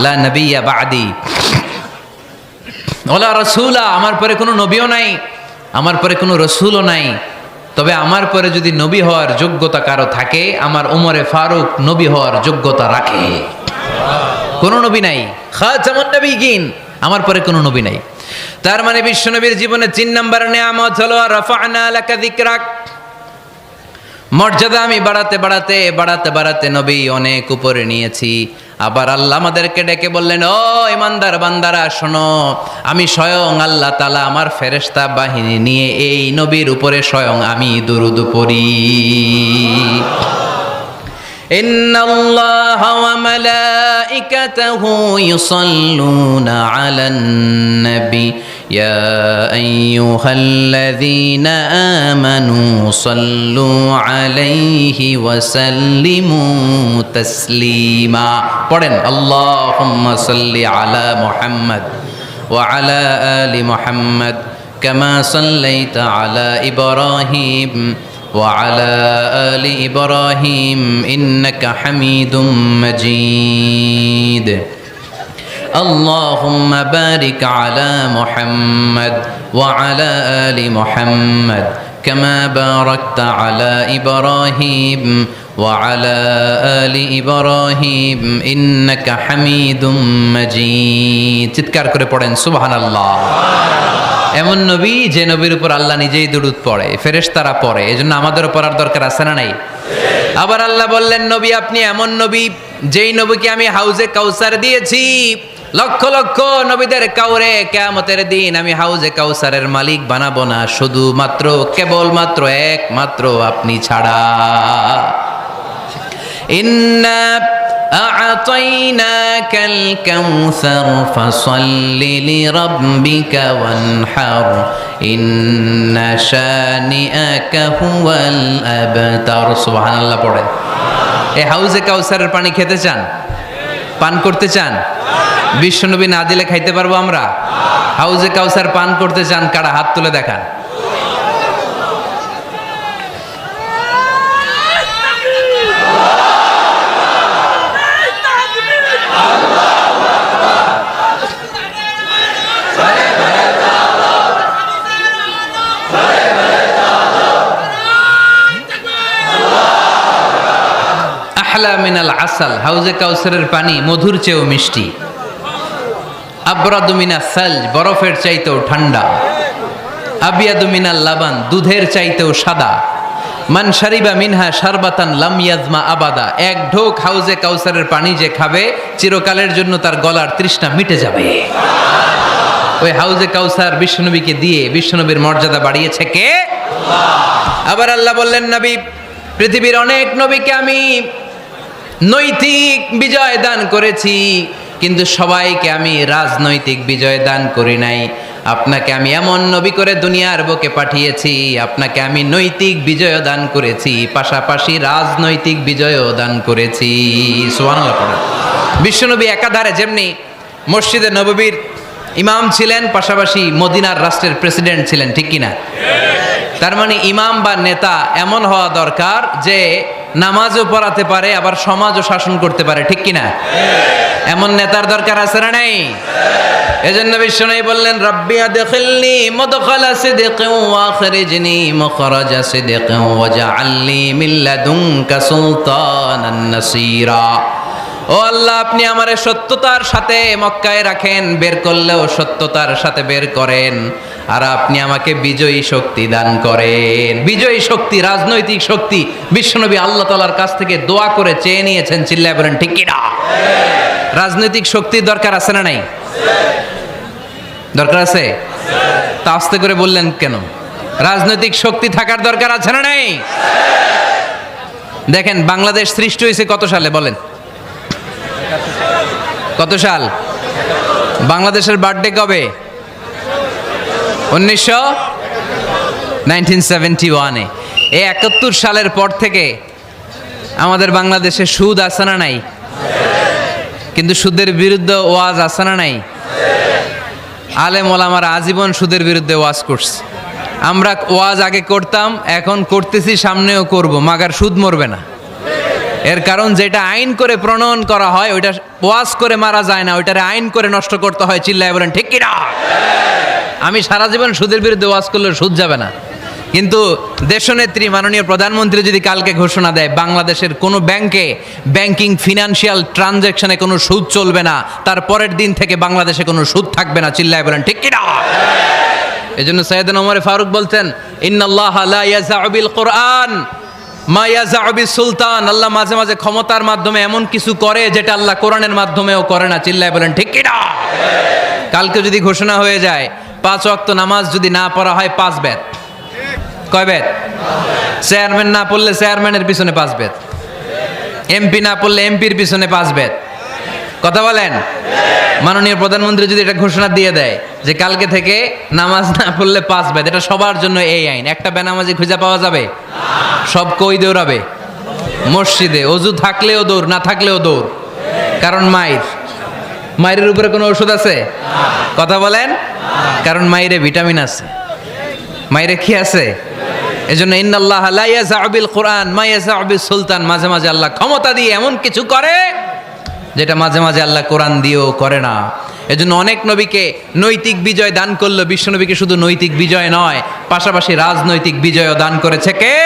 লা নবিয়্যা বাদি ওয়ালা রাসূলা, আমার পরে কোনো নবীও নাই, আমার পরে কোনো রাসূলও নাই। তবে আমার পরে যদি নবী হওয়ার যোগ্যতা কারো থাকে, আমার ওমরে ফারুক নবী হওয়ার যোগ্যতা রাখে। কোন নবী নাই, খাতামুন নবিয়্যিন, আমার পরে কোনো নবী নাই। তার মানে বিশ্বনবীর জীবনে 3 নম্বর নিয়ামত হলো রাফা'না লাকা যিকরাক। মর্যাদা আমি বাড়াতে বাড়াতে বাড়াতে বাড়াতে নবী অনেক উপরে নিয়েছি। আবার আল্লাহ আমাদেরকে ডেকে বললেন, ও ইমানদার বান্দারা শোনো, আমি স্বয়ং আল্লাহ তাআলা আমার ফেরেশতা বাহিনী নিয়ে এই নবীর উপরে স্বয়ং আমি দুরূদ পড়ি। ইন্নাল্লাহা ওয়া মালাইকাতাহু ইউসাল্লুনা আলান নবী ইয়া আইয়ুহাল্লাযীনা আমানু সাল্লু আলাইহি ওয়া সাল্লিমু তাসলিমা। পড়েন, আল্লাহুম্মা সাল্লি আলা মুহাম্মদ ওয়া আলা আলি মুহাম্মদ কামা সাল্লাইতা আলা ইব্রাহিম وعلى آل إبراهيم إنك حميد مجيد اللهم بارك على محمد وعلى آل محمد كما باركت على إبراهيم وعلى آل إبراهيم إنك حميد مجيد চিৎকার করে পড়েন সুবহানাল্লাহ। এমন নবী যে নবীর উপর আল্লাহ নিজেই দুরূদ পড়ে, ফেরেশতারা পড়ে, এজন্য আমাদেরও পড়ার দরকার আছে না নাই? আবার আল্লাহ বললেন নবী আপনি এমন নবী যেই নবীকে আমি হাউজে কাউসার দিয়েছি, লক্ষ লক্ষ নবীদের কাউরে কিয়ামতের দিন আমি হাউজে কাউসারের মালিক বানাবো না, শুধুমাত্র কেবলমাত্র একমাত্র আপনি ছাড়া। ইন্না আ'তাইনাকাল কাউসার ফাসাল্লি লিরাব্বিকা ওয়ানহার ইন্না শানিআকা হুয়াল আবতার। সুবহানাল্লাহ পড়েন। এই হাউজে কাউসারের পানি খেতে চান, পান করতে চান? বিশ্বনবী না দিলে খাইতে পারবো আমরা? হাউজে কাউসার পান করতে চান কারা? হাত তুলে দেখান। আহলা মিনাল আসাল, হাউজে কাউসারের পানি মধুর চেয়েও মিষ্টি। আবরাদু মিনাস সালজ, বরফের চাইতেও ঠান্ডা। আবিয়াদু মিনাল লাবান, দুধের চাইতেও সাদা। মান শারিবা মিনহা শারবাতান লাম ইয়াজমা আবাদা, এক ঢোক হাউজে কাউসারের পানি যে খাবে চিরকালের জন্য তার গলার তৃষ্ণা মিটে যাবে। ওই হাউজে কাউসার বিশ্বনবীকে দিয়ে বিশ্বনবীর মর্যাদা বাড়িয়েছে কে? আবার আল্লাহ বললেন নবী পৃথিবীর অনেক নবীকে আমি নৈতিক বিজয় দান করেছি, কিন্তু সবাইকে আমি রাজনৈতিক বিজয় দান করি নাই। আপনাকে আমি এমন নবী করে দুনিয়ার বুকে পাঠিয়েছি, আপনাকে আমি নৈতিক বিজয় দান করেছি, পাশাপাশি রাজনৈতিক বিজয়ও দান করেছি। সুবহানাল্লাহ পড়েন। বিশ্বনবী একাধারে যেমনি মসজিদে নববীর ইমাম ছিলেন, পাশাপাশি মদিনার রাষ্ট্রের প্রেসিডেন্ট ছিলেন, ঠিক কিনা? তার মানে ইমাম বা নেতা এমন হওয়া দরকার যে নামাজও পড়াতে পারে আবার সমাজও শাসন করতে পারে, ঠিক কিনা? এমন নেতার দরকার আছে না নাই? এজন্য বিশ্বনবী বললেন রাব্বি আদখিলনি মুদখালা সিদকিন ওয়া আখরিজনি মুখরাজা সিদকিন ওয়াজআলনি মিন লাদুনকা সুলতানান নাসীরা। ও আল্লাহ আপনি আমারে সত্যতার সাথে মক্কায় রাখেন, বের করলেও সত্যতার সাথে বের করেন, আর আপনি আমাকে বিজয়ী শক্তি দান করেন। বিজয়ী শক্তি, রাজনৈতিক শক্তি বিশ্বনবী আল্লাহ তাআলার কাছ থেকে দোয়া করে চেয়ে নিয়েছেন। চিল্লায় বলেন ঠিক কিনা? রাজনৈতিক শক্তির দরকার আছে না নাই? দরকার আছে? তা আস্তে করে বললেন কেন? রাজনৈতিক শক্তি থাকার দরকার আছে না নাই? দেখেন বাংলাদেশ সৃষ্টি হয়েছে কত সালে বলেন? কত সাল? বাংলাদেশের বার্থডে কবে? 1971-এ। এই 71 সালের পর থেকে আমাদের বাংলাদেশে সুদ আছে না নাই? কিন্তু সুদের বিরুদ্ধে ওয়াজ আছে না নাই? আলেম ওলামারা আজীবন সুদের বিরুদ্ধে ওয়াজ করছে। আমরা ওয়াজ আগে করতাম, এখন করতেছি, সামনেও করব, মাগার সুদ মরবে না। এর কারণ যেটা আইন করে প্রণয়ন করা হয় ওইটা ওয়াজ করে মারা যায় না, ওইটারে আইন করে নষ্ট করতে হয়। চিল্লায় বলেন ঠিক কিনা? আমি সারা জীবন সুদের বিরুদ্ধে ওয়াজ করলে সুদ যাবে না, কিন্তু দেশনেত্রী মাননীয় প্রধানমন্ত্রী যদি কালকে ঘোষণা দেয় বাংলাদেশের কোনো ব্যাংকে ব্যাংকিং ফিনান্সিয়াল ট্রানজ্যাকশনে কোনো সুদ চলবে না, তার পরের দিন থেকে বাংলাদেশে কোনো সুদ থাকবে না। চিল্লায় বলেন ঠিক কিনা? এজন্য সাইয়েদনা ওমর ফারুক বলতেন ইন্নাল্লাহা লা ইয়াযাউ বিল কুরআন মা ইয়াযাউ বিস সুলতান। আল্লাহ মাঝে মাঝে ক্ষমতার মাধ্যমে এমন কিছু করে যেটা আল্লাহ কোরআনের মাধ্যমেও করে না। চিল্লায় বলেন ঠিক কিনা? কালকে যদি ঘোষণা হয়ে যায় 5 ওয়াক্ত নামাজ যদি না পড়া হয় 5 বেত। কয় বেত? চেয়ারম্যান না পড়লে চেয়ারম্যানের পিছনে 5 বেত, এমপি না পড়লে এমপির পিছনে 5 বেত। কথা বলেন? মাননীয় প্রধানমন্ত্রী যদি এটা ঘোষণা দিয়ে দেয় যে কালকে থেকে নামাজ না পড়লে 5 বেত, এটা সবার জন্য এই আইন। একটা বেনামাজি খুঁজে পাওয়া যাবে? সব কই দৌড়াবে? মসজিদে। অজু থাকলেও দৌড়, না থাকলেও দৌড়। কারণ মায়ের উপরে কোনো ওষুধ আছে? কথা বলেন? কারণ মায়েরে ভিটামিন আছে। মায়েরে কি আছে? এজন্য ইন্নাল্লাহ লা ইয়াযাউ বিল কুরআন মা ইয়াযাউ বিস সুলতান, মাঝে মাঝে আল্লাহ ক্ষমতা দিয়ে এমন কিছু করে যেটা মাঝে মাঝে আল্লাহ কোরআন দিয়েও করে না। এজন্য অনেক নবীকে নৈতিক বিজয় দান করলো, বিশ্ব নবীকে শুধু নৈতিক বিজয় নয়, পাশাপাশি রাজনৈতিক বিজয়ও দান করেছে কে?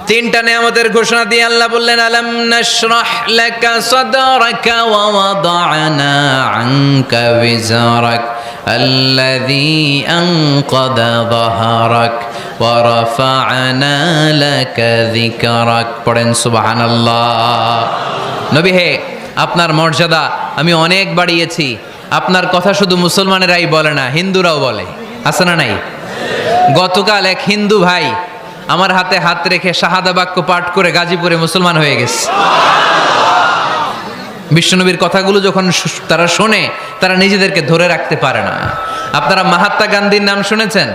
তিনটা নিয়ামতের ঘোষণা দিয়ে আল্লাহ বললেন, আলাম নাশরাহ লাকা সাদরাকা ওয়া ওয়াদা'না আনকা বিজরাক আল্লাযী আনকাযা যাহরাক ওয়া রাফা'না লাকা যিকরাক। পড়েন সুবহানাল্লাহ। নবী হে, আপনার মর্যাদা আমি অনেক বাড়িয়েছি। আপনার কথা শুধু মুসলমানেরাই বলে না, হিন্দুরাও বলে, আছে না নাই? গতকাল এক হিন্দু ভাই আমার হাতে হাত রেখে শাহাদা বাক্য পাঠ করে গাজীপুরে মুসলমান হয়ে গেছে। বিশ্বনবীর কথাগুলো যখন তারা শোনে, তারা নিজেদেরকে ধরে রাখতে পারে না। আপনারা মহাত্মা গান্ধীর নাম শুনেছেন?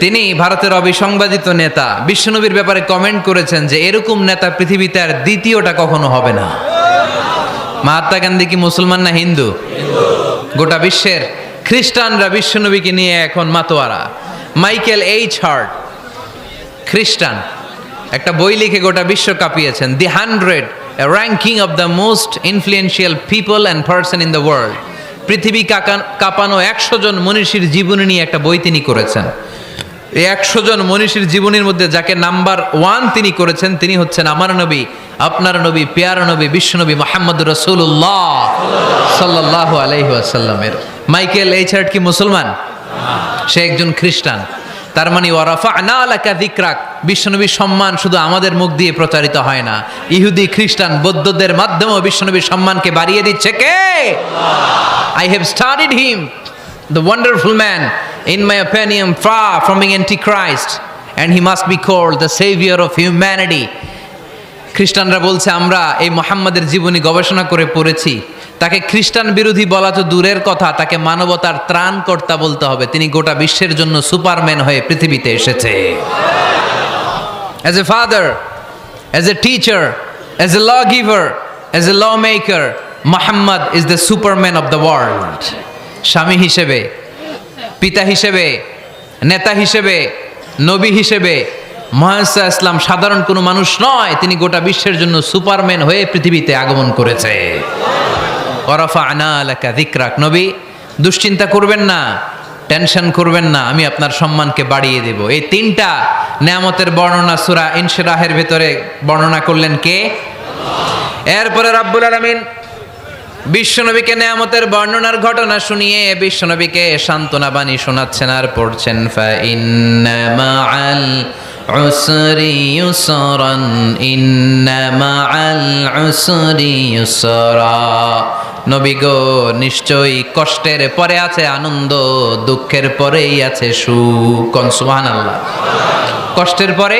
তিনি ভারতের অবিসংবাদিত নেতা। বিশ্বনবীর ব্যাপারে কমেন্ট করেছেন যে এরকম নেতা পৃথিবীতে আর দ্বিতীয়টা কখনো হবে না। মহাত্মা গান্ধী কি মুসলমান না হিন্দু? গোটা বিশ্বের খ্রিস্টানরা বিশ্বনবীকে নিয়ে এখন মাতোয়ারা। মাইকেল এইচ হার্ট, খ্রিস্টান, একটা বই লিখে গোটা বিশ্ব কাঁপিয়েছেন, দি 100 ranking of the most influential people and person in the world. পৃথিবী কাঁপানো 100 জন মনীষীর জীবনী নিয়ে একটা বই তিনি করেছেন। এই 100 জন মনীষীর জীবনীর মধ্যে যাকে নাম্বার 1 তিনি করেছেন, তিনি হচ্ছেন আমার নবী, আপনার নবী, পেয়ারা নবী, বিশ্বনবী মুহাম্মদুর রাসূলুল্লাহ সাল্লাল্লাহু আলাইহি ওয়াসাল্লামের। মাইকেল এইচ হার্ট কি মুসলমান? সে একজন খ্রিস্টান। তার মানে ওয়া রাফা'না লাকা যিকরাক, বিশ্বনবীর সম্মান শুধু আমাদের মুখ দিয়ে প্রচারিত হয় না, ইহুদি, খ্রিস্টান, বৌদ্ধদের মাধ্যমেও বিশ্বনবীর সম্মানকে বাড়িয়ে দিচ্ছে কে? I have studied him, the wonderful man, in my opinion far from being antichrist, and he must be called the savior of humanity. খ্রিস্টানরা বলছে আমরা এই মুহাম্মাদের জীবনী গবেষণা করে পড়েছি, তাকে খ্রিস্টান বিরোধী বলা তো দূরের কথা, তাকে মানবতার ত্রাণকর্তা বলতে হবে। তিনি গোটা বিশ্বের জন্য সুপারম্যান হয়ে পৃথিবীতে এসেছে। As a father, as a teacher, as a lawgiver, as a lawmaker, Muhammad is the superman of the world. স্বামী হিসেবে, পিতা হিসেবে, নেতা হিসেবে, নবী হিসেবে মুহাম্মদ ইসলাম সাধারণ কোনো মানুষ নয়, তিনি গোটা বিশ্বের জন্য সুপারম্যান হয়ে পৃথিবীতে আগমন করেছে। ওয়া রাফা'না লাকা যিকরাক, নবী দুশ্চিন্তা করবেন না, টেনশন করবেন না, আমি আপনার সম্মানকে বাড়িয়ে দেব। এই তিনটা নিয়ামতের বর্ণনা সূরা ইনশিরাহের ভিতরে বর্ণনা করলেন কে? এরপরে রাব্বুল আলামিন বিশ্বনবীকে নিয়ামতের বর্ণনার ঘটনা শুনিয়ে বিশ্বনবীকে সান্ত্বনা বাণী শোনাচ্ছেন আর পড়ছেন, ফা ইন্না মাআল উসরি ইউসরান, ইন্না মাআল উসরি ইউসরা। নবী গো, নিশ্চয়ই কষ্টের পরে আছে আনন্দ, দুঃখের পরেই আছে সুখ। কোন সুবহানাল্লাহ। কষ্টের পরে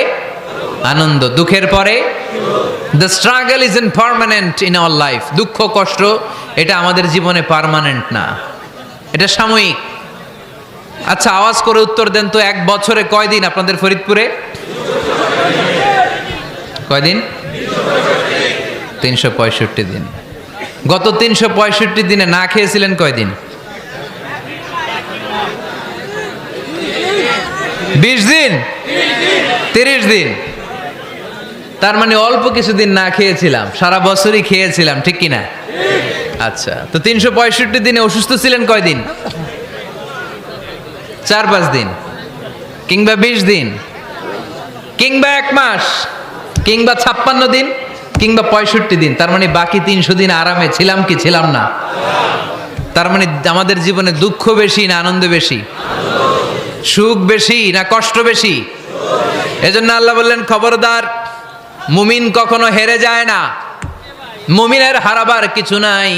আনন্দ, দুঃখের পরে। The struggle isn't permanent in our life. দুঃখ কষ্ট এটা আমাদের জীবনে পার্মানেন্ট না, এটা সাময়িক। আচ্ছা আওয়াজ করে উত্তর দেন তো, এক বছরে কয়দিন আপনাদের ফরিদপুরে? কয়দিন? 365 দিন। গত 365 দিনে না খেয়েছিলেন কয়দিন? 20 দিন, 30 দিন। তার মানে অল্প কিছুদিন না খেয়েছিলাম, সারা বছরই খেয়েছিলাম, ঠিক কিনা? আচ্ছা, তো 365 দিনে অসুস্থ ছিলেন কয়দিন? 4-5 দিন, কিংবা 20 দিন, কিংবা 1 মাস, কিংবা 56 দিন, কিংবা 65 দিন। তার মানে বাকি 300 দিন আরামে ছিলাম কি ছিলাম না? তার মানে আমাদের জীবনে দুঃখ বেশি না আনন্দ বেশি? সুখ বেশি না কষ্ট বেশি? এজন্য আল্লাহ বললেন, খবরদার, মুমিন কখনো হেরে যায় না, মুমিনের হারাবার কিছু নাই।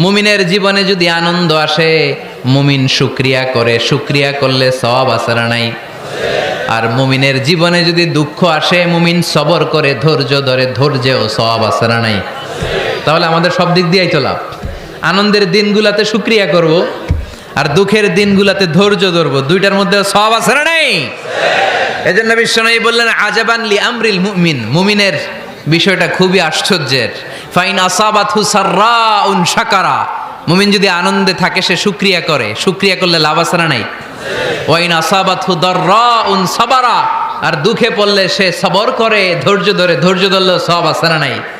মুমিনের জীবনে যদি আনন্দ আসে, মুমিন শুকরিয়া করে, শুকরিয়া করলে সওয়াব আছে না নাই? আর মুমিনের জীবনে যদি দুঃখ আসে, মুমিন সবর করে, ধৈর্য ধরে, ধৈর্যেও সওয়াব আছে না নাই? তাহলে আমাদের সব দিক দিয়েই তো লাভ। আনন্দের দিনগুলাতে শুকরিয়া করব, আর দুঃখের দিনগুলাতে ধৈর্য ধরবো, দুইটার মধ্যে সওয়াব আছে না নাই? এজন্য বিশ্বনবী বললেন, আজাবান লি আমরিল মুমিন, মুমিনের বিষয়টা খুবই আশ্চর্যের। ফাইন আসাবাতহু সাররাউন শাকারা, মুমিন যদি আনন্দে থাকে সে শুকরিয়া করে, শুকরিয়া করলে লাভ আছে না নাই? ওয়াইন আসাবাতহু দাররাউন সাবারা, আর দুঃখে পড়লে সে সবর করে, ধৈর্য ধরে, ধৈর্য ধরলেও সওয়াব আছে না নাই?